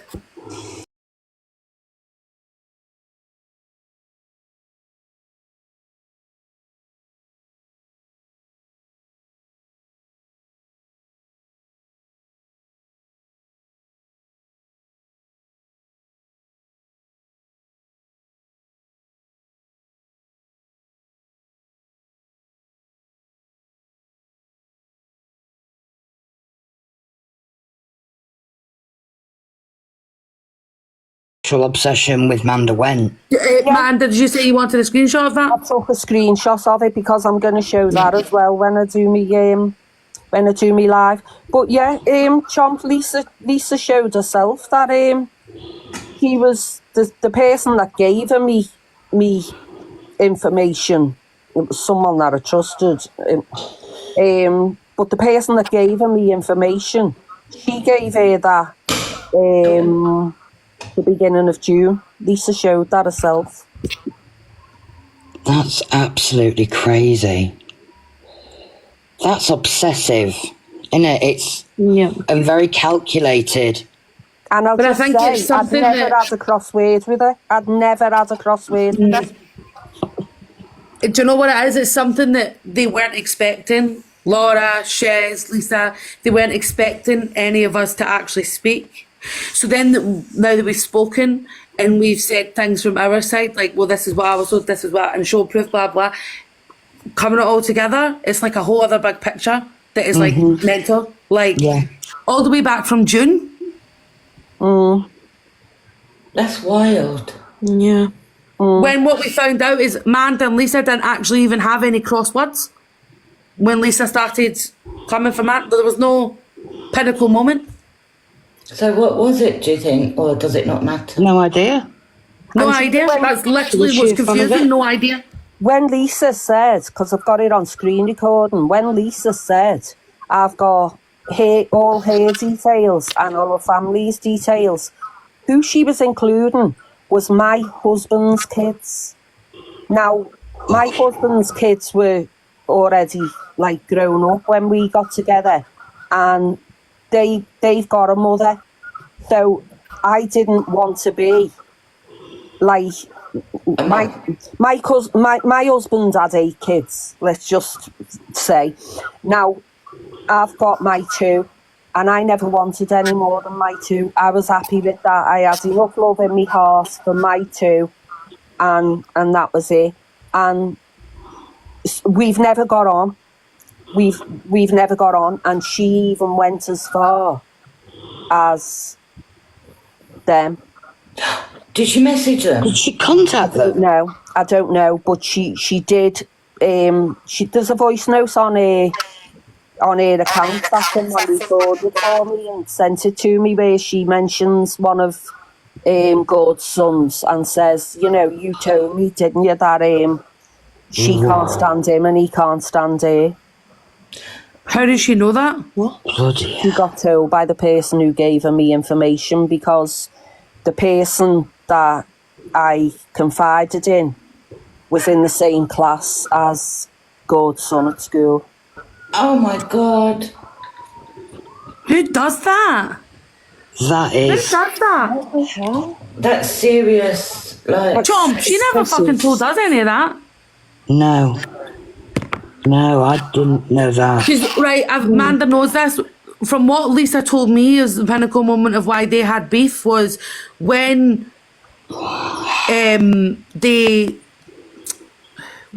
Obsession with Manda went. Amanda, did you say you wanted a screenshot of that? I took a screenshot of it because I'm going to show that as well when I do me live. But yeah, Chomp, Lisa showed herself that he was the person that gave her me information. It was someone that I trusted. But the person that gave her me information, she gave her that the beginning of June. Lisa showed that herself. That's absolutely crazy. That's obsessive, isn't it? It's and very calculated. And I'll just say, I'd never had a crossword with her. I'd never had a crossword with her. Do you know what it is? It's something that they weren't expecting. Laura, Shez, Lisa, they weren't expecting any of us to actually speak. So then, now that we've spoken and we've said things from our side, like, well, this is what I was told, this is what, and show proof, blah, blah, coming it all together, it's like a whole other big picture that is like mental. Like, all the way back from June. That's wild. Yeah. When what we found out is Manda and Lisa didn't actually even have any crosswords. When Lisa started coming for Manda, there was no pinnacle moment. So what was it, do you think? Or does it not matter? No idea. No idea. That's literally what's confusing. No idea. When Lisa said, because I've got it on screen recording, when Lisa said, I've got all her details and all her family's details, who she was including was my husband's kids. Now, my husband's kids were already, like, grown up when we got together, and they've got a mother. So I didn't want to be like my husband had 8 kids, let's just say. Now I've got my 2, and I never wanted any more than my 2. I was happy with that. I had enough love in my heart for my 2, and that was it. And we've never got on. We've never got on, and she even went as far as them. Did she message them? Did she contact them? No, I don't know, but she did. There's a voice note on her account that someone recorded for me and sent it to me, where she mentions one of God's sons and says, you know, you told me, didn't you, that she can't stand him and he can't stand her. How did she know that? What? Bloody She got told by the person who gave her me information, because the person that I confided in was in the same class as God's son at school. Oh my God. Who does that? That Who is. does that? That's serious. Like, Chomp, she never fucking told us any of that. No. No, I didn't know that. She's right. Amanda knows this. From what Lisa told me, is the pinnacle moment of why they had beef was when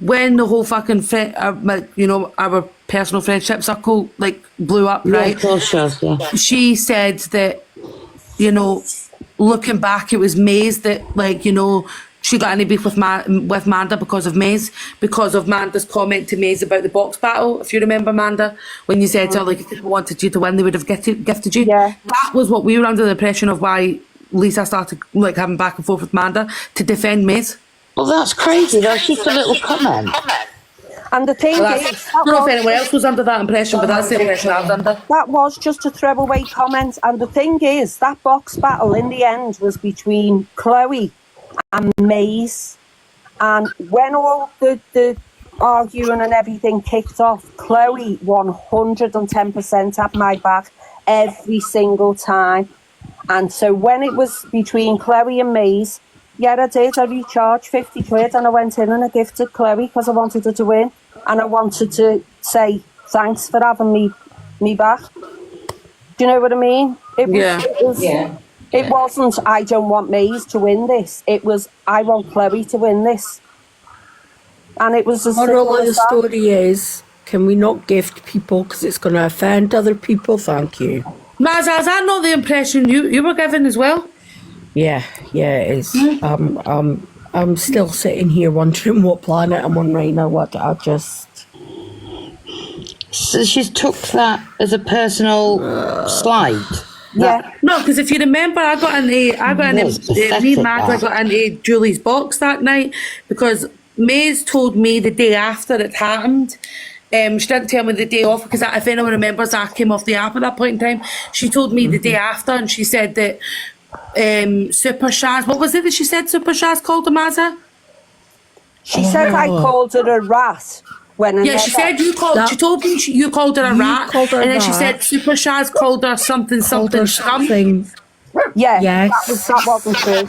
when the whole fucking our personal friendship circle like blew up, Yeah, right? of course she has, yeah. She said that, you know, looking back, it was Maze that, like, you know, she got any beef with Manda because of Maze, because of Manda's comment to Maze about the box battle. If you remember, Manda, when you said to her, like, if people wanted you to win, they would have gifted you. Yeah. That was what we were under the impression of why Lisa started like having back and forth with Manda to defend Maze. Well, that's crazy. That's just a little comment. And the thing Well, is, I don't know if anyone else was under that impression, but that's the impression I was under. that was just a throwaway comment. And the thing is, that box battle in the end was between Chloe and Maze. And when all the arguing and everything kicked off, Chloe 110% had my back every single time. And so when it was between Chloe and Maze, yeah, I did. I recharged 50 quid and I went in and I gifted Chloe because I wanted her to win. And I wanted to say thanks for having me back. Do you know what I mean? It wasn't, I don't want Maze to win this. It was, I want Chloe to win this. And it was as Moral simple of the as that. story is, can we not gift people because it's going to offend other people? Thank you. Mazza, is that not the impression you were given as well? Yeah, it is. I'm still sitting here wondering what planet I'm on right now. So she's took that as a personal slight. Yeah. No, because if you remember, me and Mazza got into Julie's box that night because Maze told me the day after it happened. She didn't tell me the day off because if anyone remembers, I came off the app at that point in time. She told me the day after, and she said that Super Shaz, what was it that she said Super Shaz called her, Mazza? She said I called her a rat. She said you called. She told me you called her a rat, and then she said Super Shaz called her something. Yeah, yes. that wasn't true.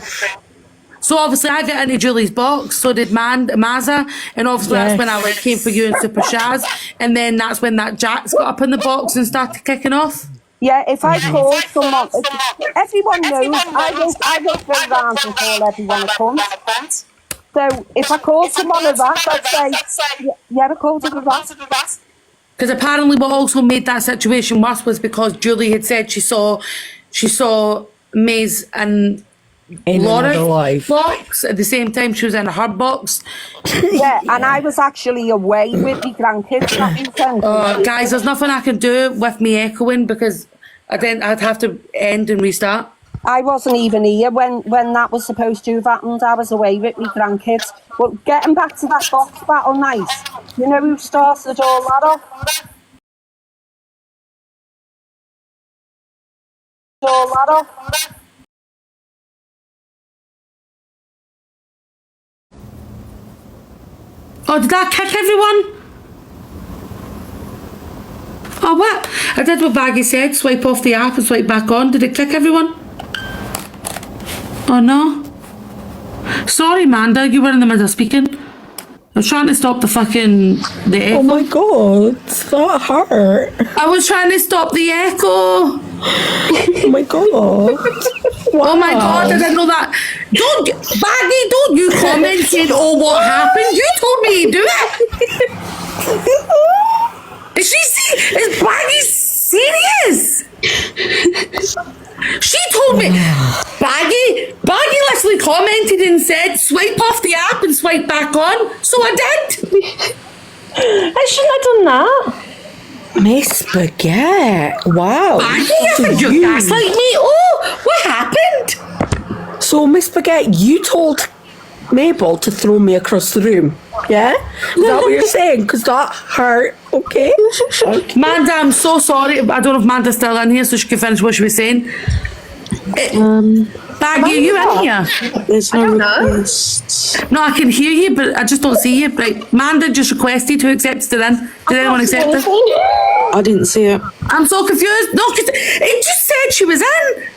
So obviously I get into Julie's box, so did Mazza, and obviously that's when I came for you and Super Shaz, and then that's when that Jax got up in the box and started kicking off. Yeah, if I call someone, everyone knows I don't go around and call everyone a cunt. So if I call someone a rat, I'd say, yeah, I called her a rat. Because apparently what also made that situation worse was because Julie had said she saw Maze and Laura's box at the same time she was in her box. Yeah, and I was actually away with my grandkids that weekend. Guys, there's nothing I can do with me echoing because I'd have to end and restart. I wasn't even here when that was supposed to have happened. I was away with my grandkids. But getting back to that box battle night, you know who started all that off? Oh, did that kick everyone? Oh, what? I did what Baggy said, swipe off the app and swipe back on. Did it click, everyone? Oh, no. Sorry, Manda, you were in the middle of speaking. I was trying to stop the echo. Oh my god, that hurt. I was trying to stop the echo. Oh my god. Oh my god, I didn't know that. Baggy, don't you comment saying, oh, what happened? You told me to do it. Is Baggy serious? She told me. Baggy literally commented and said, swipe off the app and swipe back on. So I did. I shouldn't have done that. Miss Spaghetti. Wow. Baggy, I think you're gaslighting me. Oh, what happened? So, Miss Spaghetti, you told Mable to throw me across the room. Yeah? Is that what you're saying? Because that hurt. Okay. Manda, I'm so sorry. I don't know if Manda's still in here so she can finish what she was saying. Baggy, are you in here? There's no requests. No, I can hear you, but I just don't see you. Right, Manda just requested. Who accepted it in? Did anyone accept it? I didn't see it. I'm so confused. No, because it just said she was in.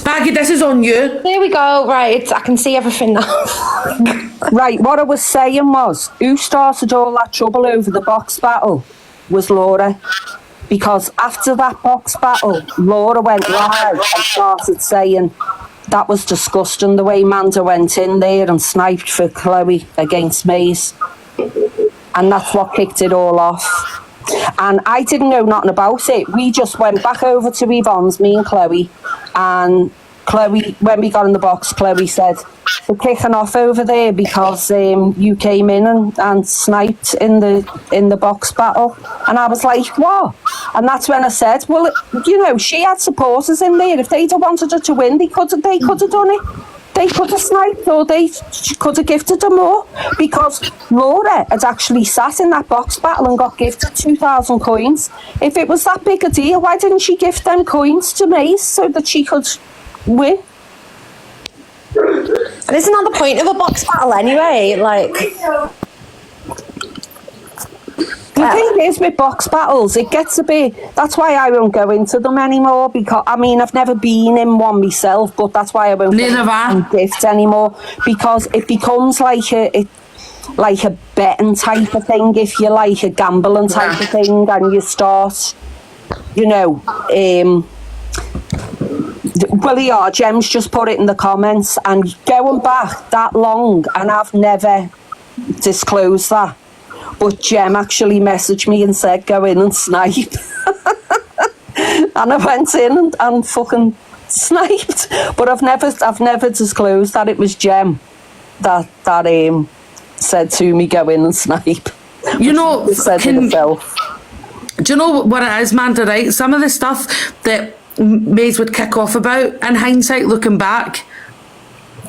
Baggy, this is on you. There we go. Right, I can see everything now. Right, what I was saying was, who started all that trouble over the box battle was Laura. Because after that box battle, Laura went live and started saying that was disgusting the way Manda went in there and sniped for Chloe against Maze. And that's what kicked it all off. And I didn't know nothing about it. We just went back over to Yvonne's, me and Chloe. And Chloe, when we got in the box, Chloe said, we're kicking off over there because you came in and sniped in the box battle. And I was like, what? And that's when I said, well, you know, she had supporters in there. If they'd have wanted her to win, they could have done it. They could have sniped or they could have gifted her more, because Laura had actually sat in that box battle and got gifted 2,000 coins. If it was that big a deal, why didn't she gift them coins to Mace so that she could win? And isn't that the point of a box battle anyway? Like, the thing is with box battles, it gets a bit. That's why I won't go into them anymore. Because I mean, I've never been in one myself, but that's why I won't gift anymore. Because it becomes like a betting type of thing, if you like, a gambling type of thing, and you start, you know, well, yeah, Jem's just put it in the comments, and going back that long, and I've never disclosed that. But Jem actually messaged me and said, go in and snipe. And I went in and fucking sniped. But I've never disclosed that it was Jem that said to me, go in and snipe. You know, said it herself. Do you know what it is, Manda, right? Some of the stuff that Maze would kick off about, in hindsight, looking back,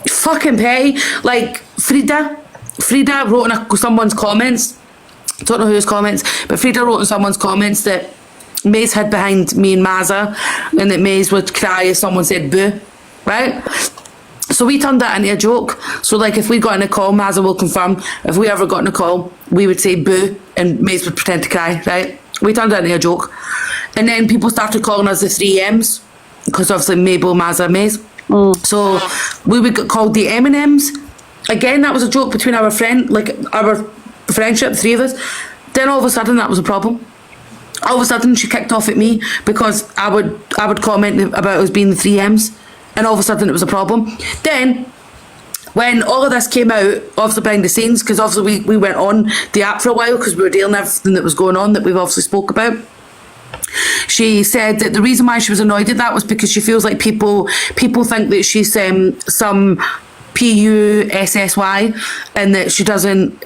fucking petty. Like, Frida wrote in someone's comments, don't know whose comments, but Frida wrote in someone's comments that Maze hid behind me and Mazza, and that Maze would cry if someone said boo, right? So we turned that into a joke. So like if we got in a call, Mazza will confirm, if we ever got in a call, we would say boo and Maze would pretend to cry, right? We turned it into a joke. And then people started calling us the 3Ms, because obviously Mable, Mazza, Maze. So we would get called the M&Ms. Again, that was a joke between our friendship, the three of us. Then all of a sudden that was a problem. All of a sudden she kicked off at me because I would comment about us being the 3Ms, and all of a sudden it was a problem. Then when all of this came out, obviously behind the scenes, because obviously we went on the app for a while because we were dealing with everything that was going on that we've obviously spoke about. She said that the reason why she was annoyed at that was because she feels like people think that she's some PUSSY and that she doesn't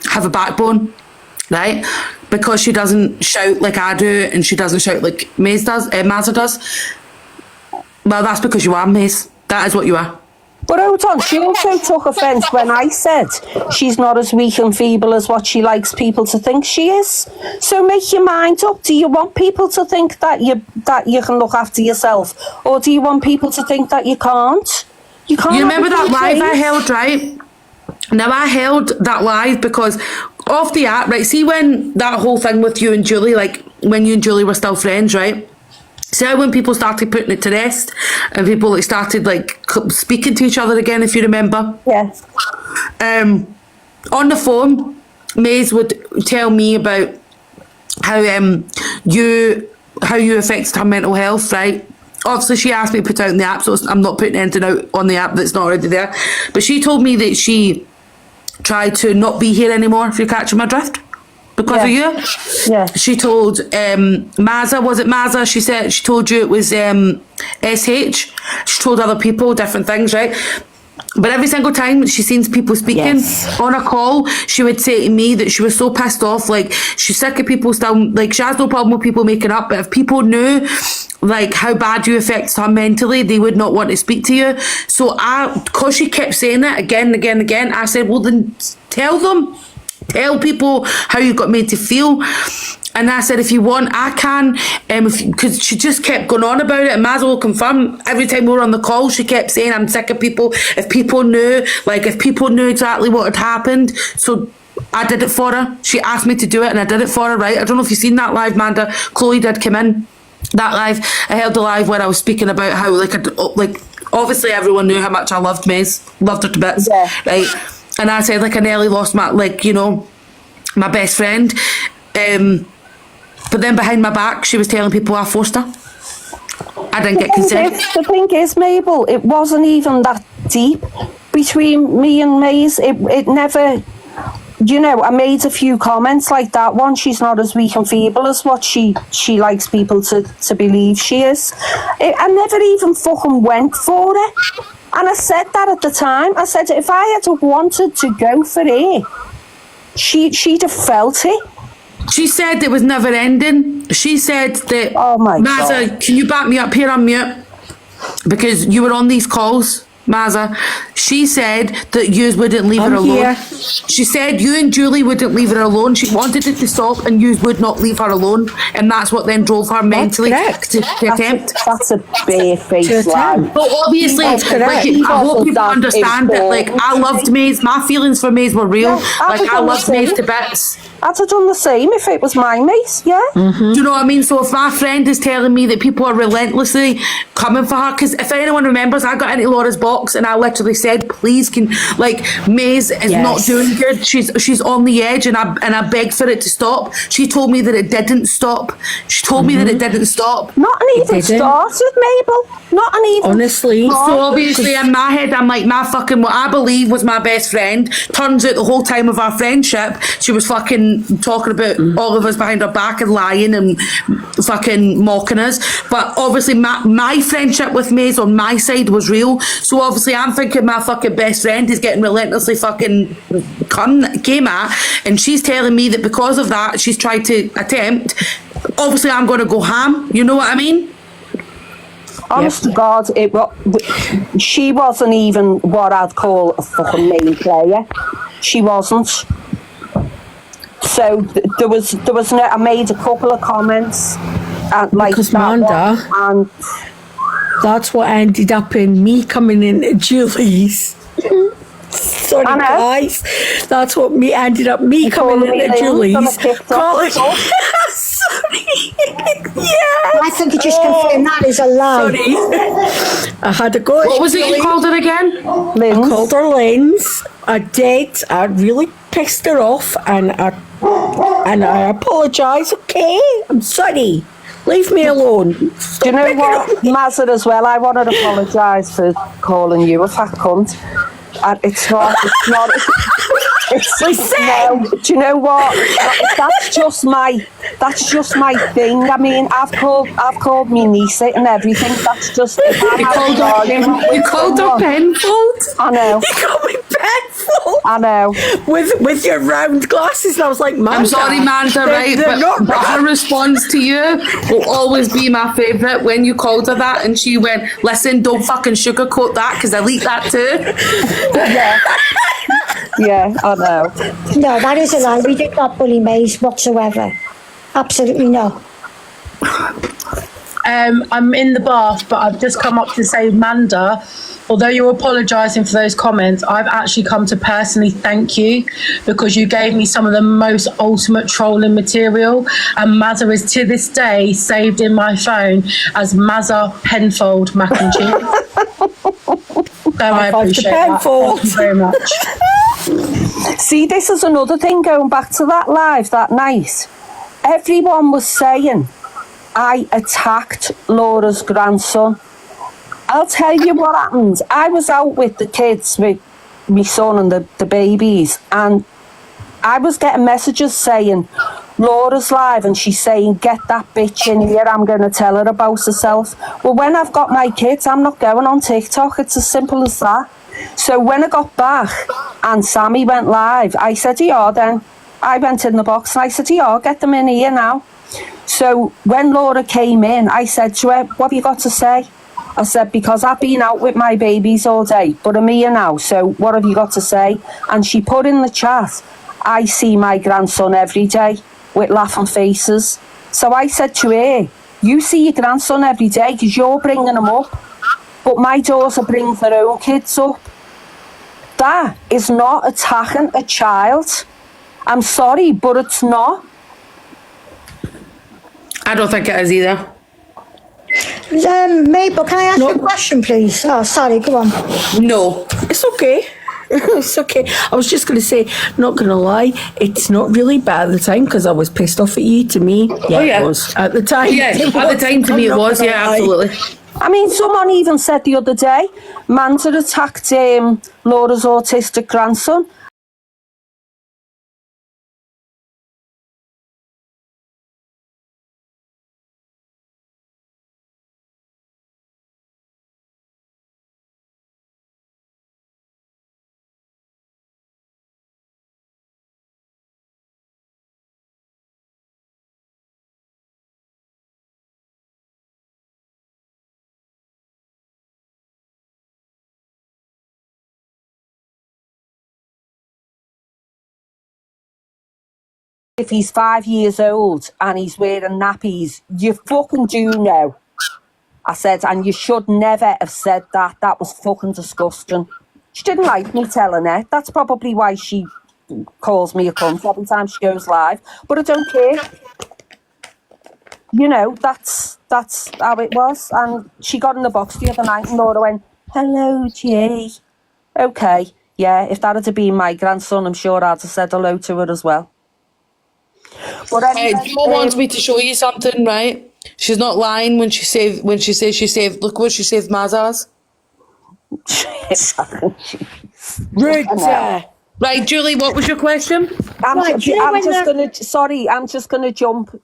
have a backbone, right? Because she doesn't shout like I do and she doesn't shout like Mazza does. Well, that's because you are, Maze. That is what you are. But hold on, she also took offence when I said she's not as weak and feeble as what she likes people to think she is. So make your mind up. Do you want people to think that you can look after yourself, or do you want people to think that you can't? You can't. You remember that live I held, right? Now I held that live because off the app, right? See when that whole thing with you and Julie, like when you and Julie were still friends, right? See how when people started putting it to rest and people like started like speaking to each other again, if you remember. Yeah. On the phone, Maze would tell me about how you affected her mental health, right? Obviously, she asked me to put out in the app, so I'm not putting anything out on the app that's not already there. But she told me that she tried to not be here anymore, if you're catching my drift, because of you. Yeah. She told Mazza, was it Mazza? She said she told you it was SH. She told other people different things, right? But every single time she sees people speaking on a call, she would say to me that she was so pissed off, like she's sick of people still, like she has no problem with people making up, but if people knew like how bad you affected her mentally, they would not want to speak to you. So because she kept saying it again and again and again, I said, well then tell them. Tell people how you got made to feel. And I said, if you want, I can. Because she just kept going on about it. And Maz will confirm, every time we were on the call, she kept saying, I'm sick of people. If people knew exactly what had happened. So I did it for her. She asked me to do it and I did it for her, right? I don't know if you've seen that live, Manda. Chloe did come in. That live, I held the live where I was speaking about how, like obviously everyone knew how much I loved Maze. Loved her to bits, right? And I said, like, I nearly lost my, like, you know, my best friend. But then behind my back, she was telling people I forced her. I didn't get consent. The thing is, Mabel, it wasn't even that deep between me and Maze. It never, you know, I made a few comments like that one. She's not as weak and feeble as what she likes people to believe she is. I never even fucking went for it. And I said that at the time. I said, if I had wanted to go for it, she'd have felt it. She said it was never ending. She said that, oh my Mazza, God. Can you back me up here on mute? Because you were on these calls, Mazza. She said that you wouldn't leave her alone. Here. She said you and Julie wouldn't leave her alone. She wanted it to stop and you would not leave her alone. And that's what then drove her mentally to attempt. That's a bare face lie. But obviously, like, I hope people understand that, like, I loved Maze. My feelings for Maze were real. I loved Maze to bits. I'd have done the same if it was my mate, yeah. Do you know what I mean? So if my friend is telling me that people are relentlessly coming for her, because if anyone remembers, I got into Laura's box and I literally said, please, Maze is not doing good. She's on the edge, and I begged for it to stop. She told me that it didn't stop. She told me that it didn't stop. Not even started, Mabel. Not an even. Honestly. So obviously in my head, I'm like, my fucking, what I believe was my best friend. Turns out the whole time of our friendship, she was fucking talking about all of us behind our back and lying and fucking mocking us. But obviously my friendship with Maze on my side was real. So obviously I'm thinking my fucking best friend is getting relentlessly fucking came at, and she's telling me that because of that she's tried to attempt. Obviously I'm going to go ham. You know what I mean? Honest to God, she wasn't even what I'd call a fucking main player. She wasn't. So there was no. I made a couple of comments, like because that Manda, and that's what ended up in me coming into Julie's. Sorry, guys. That's what ended up me coming into Julie's. Sorry. Yeah. I think you just confirmed that is a lie. Sorry. I had a go. What was it you called her again? I called her Lens. I did. I really pissed her off, and I apologise. Okay, I'm sorry. Leave me alone. Do you know what, Mazza, as well? I want to apologise for calling you a fat cunt. And it's not. No, do you know what? That's just my thing. I mean, I've called me niece it and everything. That's just. You called her Penfold? I know. You called me Penfold? I know. With your round glasses, and I was like, Manda, I'm sorry, Manda, right? But her response to you will always be my favourite when you called her that and she went, listen, don't fucking sugarcoat that because I leaked that too. Yeah. Yeah, I know. No, that is a lie. We did not bully Maze whatsoever. Absolutely no. I'm in the bath, but I've just come up to say, Manda, although you're apologising for those comments, I've actually come to personally thank you because you gave me some of the most ultimate trolling material, and Mazza is to this day saved in my phone as Mazza Penfold Mac and Cheese. So I appreciate that. Thank you very much. See, this is another thing going back to that live that night. Everyone was saying I attacked Laura's grandson. I'll tell you what happened. I was out with the kids, with my son and the babies, and I was getting messages saying, Laura's live and she's saying, get that bitch in here, I'm going to tell her about herself. Well, when I've got my kids, I'm not going on TikTok. It's as simple as that. So when I got back and Sammy went live, I said, yeah, then I went in the box and I said, yeah, get them in here now. So when Laura came in, I said to her, what have you got to say? I said, because I've been out with my babies all day, but I'm here now, so what have you got to say? And she put in the chat, I see my grandson every day with laughing faces. So I said to her, you see your grandson every day because you're bringing him up, but my daughter brings her own kids up. That is not attacking a child. I'm sorry, but it's not. I don't think it is either. Mabel, can I ask you a question, please? Oh, sorry, go on. No. It's okay. It's okay. I was just going to say, not going to lie, it's not really bad at the time because I was pissed off at you. To me, yeah, it was. At the time. Yeah, at the time to me it was, yeah, absolutely. I mean, someone even said the other day, Manda attacked Laura's autistic grandson. If he's 5 years old and he's wearing nappies, you fucking do know. I said, and you should never have said that. That was fucking disgusting. She didn't like me telling her. That's probably why she calls me a cunt every time she goes live. But I don't care. You know, that's how it was. And she got in the box the other night and Laura went, hello, Jay. Okay, yeah, if that had been my grandson, I'm sure I'd have said hello to her as well. But Hey, Joe wants me to show you something, right? She's not lying when she says she saved. Look what she saved Mazza's. Right, Julie, what was your question? I'm just gonna jump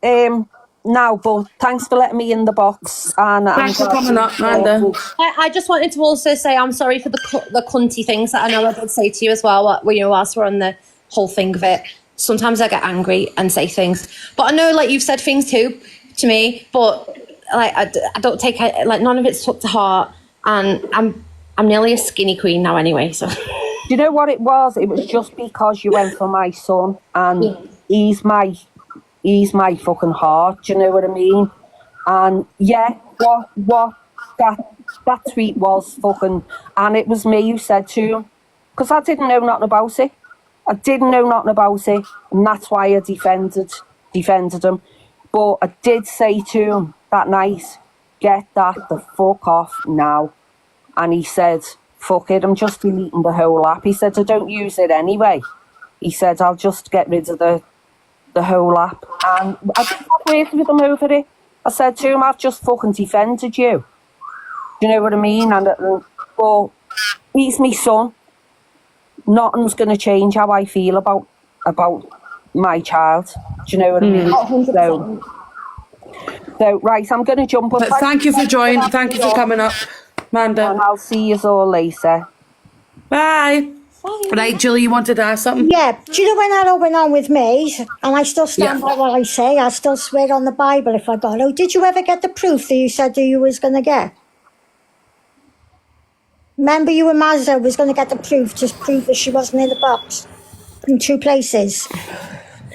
now, but thanks for letting me in the box. And Thanks for coming up, Amanda. I just wanted to also say I'm sorry for the cunty things that I know I did say to you as well. Whilst we're on the whole thing of it, sometimes I get angry and say things, but I know like you've said things too to me, but like I don't take it, like none of it's took to heart, and I'm nearly a skinny queen now anyway. So you know what it was? It was just because you went for my son, and he's my fucking heart. Do you know what I mean? And yeah, what that tweet was fucking, and it was me who said to him, because I didn't know nothing about it. I didn't know nothing about it, and that's why I defended him. But I did say to him that night, get that the fuck off now. And he said, fuck it, I'm just deleting the whole app. He said, I don't use it anyway. He said, I'll just get rid of the whole app. And I just worked with him over it. I said to him, I've just fucking defended you. Do you know what I mean? But he's my son. Nothing's going to change how I feel about my child. Do you know what I mean? So right, I'm going to jump up. But thank you for joining. Thank you for coming up, Amanda. And I'll see you all later. Bye. Right, Julie, you wanted to ask something? Yeah, do you know when that all went on with me, and I still stand by what I say, I still swear on the Bible if I got it. Did you ever get the proof that you said that you was going to get? Remember you and Mazda was going to get the proof to prove that she wasn't in the box in 2 places?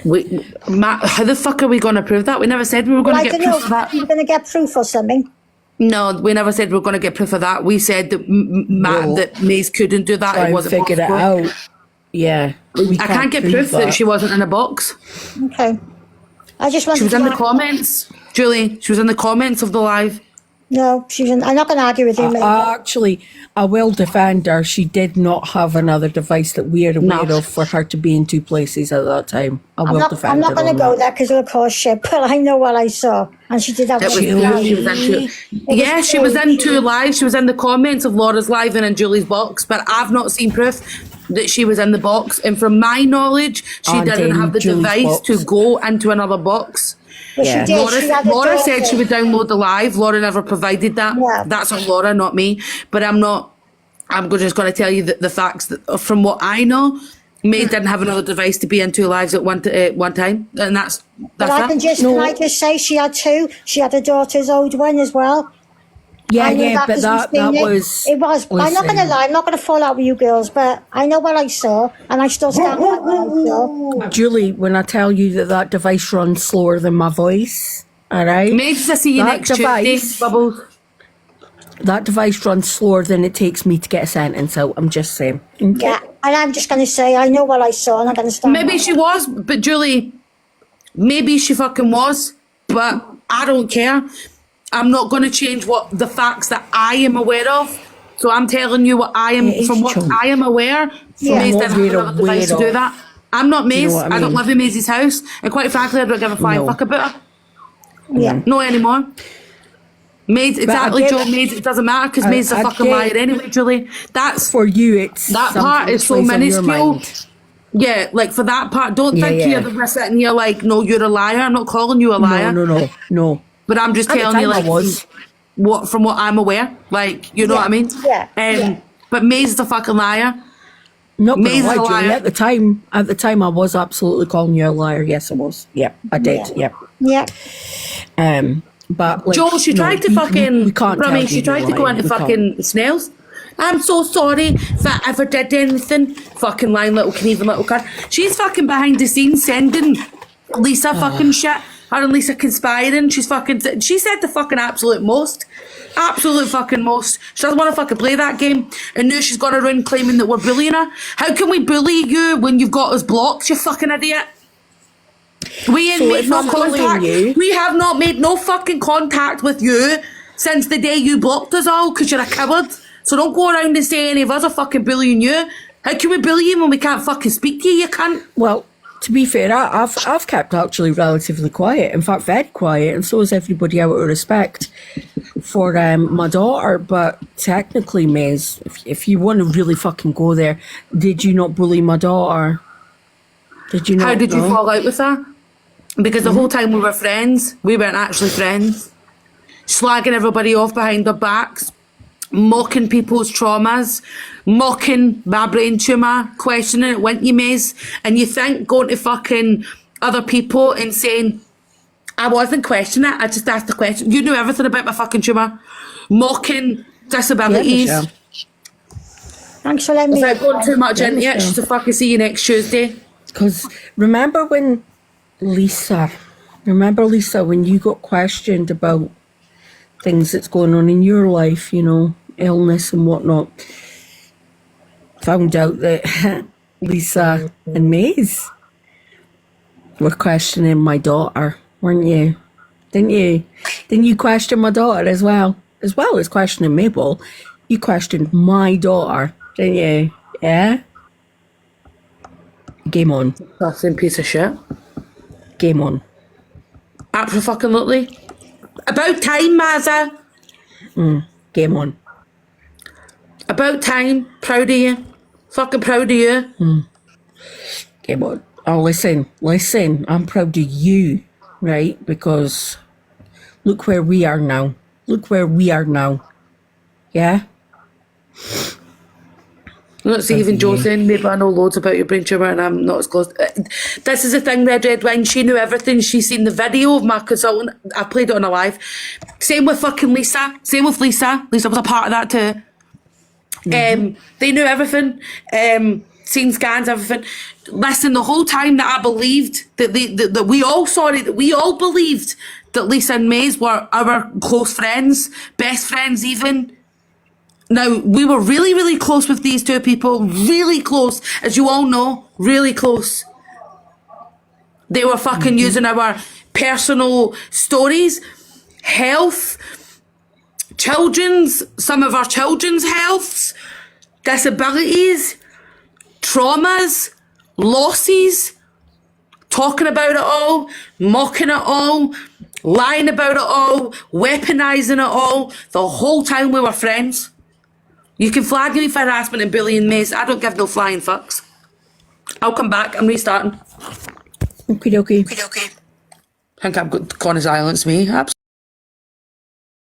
Matt, how the fuck are we going to prove that? We never said we were going Well, to I get don't proof know. of that. You're going to get proof or something. No, we never said we were going to get proof of that. We said that Well, that Maze couldn't do that. Try It and wasn't figure it possible. out. Yeah. We I can't get proof that she wasn't in a box. Okay. I just wanted She was to in the ask- comments, Julie. She was in the comments of the live. No, she was in, I'm not going to argue with you, mate. Actually, I will defend her. She did not have another device that we are aware of for her to be in two places at that time. I'm will not defend her. going to on go that. there because it'll cause shit, but I know what I saw. And she did have It was, one. she was in two. Yeah, she was in two lives. She was in the comments of Laura's live and in Julie's box, but I've not seen proof that she was in the box. And from my knowledge, she And didn't in have the Julie's device box. to go into another box. But Yeah. she did. She had a Laura said daughter. she would download the live. Laura never provided that. Yeah. That's on Laura, not me. But I'm just going to tell you the facts that, from what I know. Maze didn't have another device to be in two lives at one time, and that's But I can that. can I just say she had two. She had her daughter's old one as well. Yeah, I know yeah, but 'cause that we've seen was. It was. I'm not going to lie. I'm not going to fall out with you girls, but I know what I saw, and I still stand by what I saw. Julie, when I tell you that device runs slower than my voice, all right? Maze, I see you That next Tuesday, Bubbles. That device runs slower than it takes me to get a sentence out. I'm just saying. Okay? Yeah, and I'm just going to say I know what I saw, and I'm going to stand. Maybe by she was, but Julie, maybe she fucking was, but I don't care. I'm not going to change what the facts that I am aware of. So I'm telling you what I am, It is from what chunk. I am aware. Yeah. Maze What didn't have we're another device to aware do of. that. I'm not Do you Maze. know what I I don't mean? live in Maze's house. And quite frankly, I don't give a flying No. fuck about her. Yeah. No anymore. Maze, exactly, get Joe. it. Maze, it doesn't matter because I- Maze's a I fucking get liar it. anyway, Julie. That's For you, it's that something part is so plays on your minuscule. mind. Yeah, like for that part, don't Yeah, think yeah. here that we're sitting here like, no, you're a liar. I'm not calling you a liar. No. But I'm just At the telling you, time I like, was. from what I'm aware, like, you know what I mean? Yeah, yeah. But Maze is a fucking liar. Not gonna Maze is lie, a Julie. liar. At the time, I was absolutely calling you a liar. Yes, I was. Yep, I did. Yeah. Yep. Yeah. But like, Joel, she no, tried to we fucking, can't tell Rummy, she you tried you're to go lying. into We can't. fucking Snails. I'm so sorry if I ever did anything. Fucking lying little Knieven little cunt. She's fucking behind the scenes sending Lisa fucking shit. Her and Lisa conspiring. She said the fucking absolute most. Absolute fucking most. She doesn't want to fucking play that game. And now she's gone around claiming that we're bullying her. How can we bully you when you've got us blocked, you fucking idiot? We ain't So made if no I'm bullying contact. you- We have not made no fucking contact with you since the day you blocked us all because you're a coward. So don't go around and say any of us are fucking bullying you. How can we bully you when we can't fucking speak to you, you cunt? Well, to be fair, I've kept actually relatively quiet. In fact, very quiet, and so is everybody out of respect for my daughter. But technically, Maze, if you want to really fucking go there, did you not bully my daughter? Did you not? How did you no? fall out with her? Because the whole time we were friends, we weren't actually friends. Slagging everybody off behind their backs, mocking people's traumas, mocking my brain tumour, questioning it, weren't you, Maze? And you think going to fucking other people and saying, I wasn't questioning it, I just asked a question. You knew everything about my fucking tumour. Mocking disabilities. Yeah, Michelle. Thanks for letting me. Without going too much into it, Michelle. just to fucking see you next Tuesday. Because remember when Lisa, when you got questioned about things that's going on in your life, you know, illness and whatnot, found out that Lisa and Maze were questioning my daughter, weren't you? Didn't you? Didn't you question my daughter as well? As well as questioning Mable, you questioned my daughter, didn't you? Yeah? Game on. Fucking piece of shit. Game on. Absolutely. About time, Mazza. Game on. About time. Proud of you. Fucking proud of you. Game on. Oh, listen. I'm proud of you, right? Because look where we are now. Yeah? Not see even Joe saying, maybe I know loads about your brain tumour and I'm not as close. This is the thing, Red Wine. She knew everything. She's seen the video of my consultant. I played it on a live. Same with fucking Lisa. Same with Lisa. Lisa was a part of that too. They knew everything. seen scans, everything. Listen, the whole time that I believed that we all believed that Lisa and Maze were our close friends, best friends even. Now, we were really, really close with these two people, really close, as you all know, really close. They were fucking using our personal stories, health, some of our children's healths, disabilities, traumas, losses, talking about it all, mocking it all, lying about it all, weaponising it all. The whole time we were friends. You can flag me for harassment and bullying, Mace. I don't give no flying fucks. I'll come back. I'm restarting. Okie dokie. I think I've got Connor's silence me. Absolutely.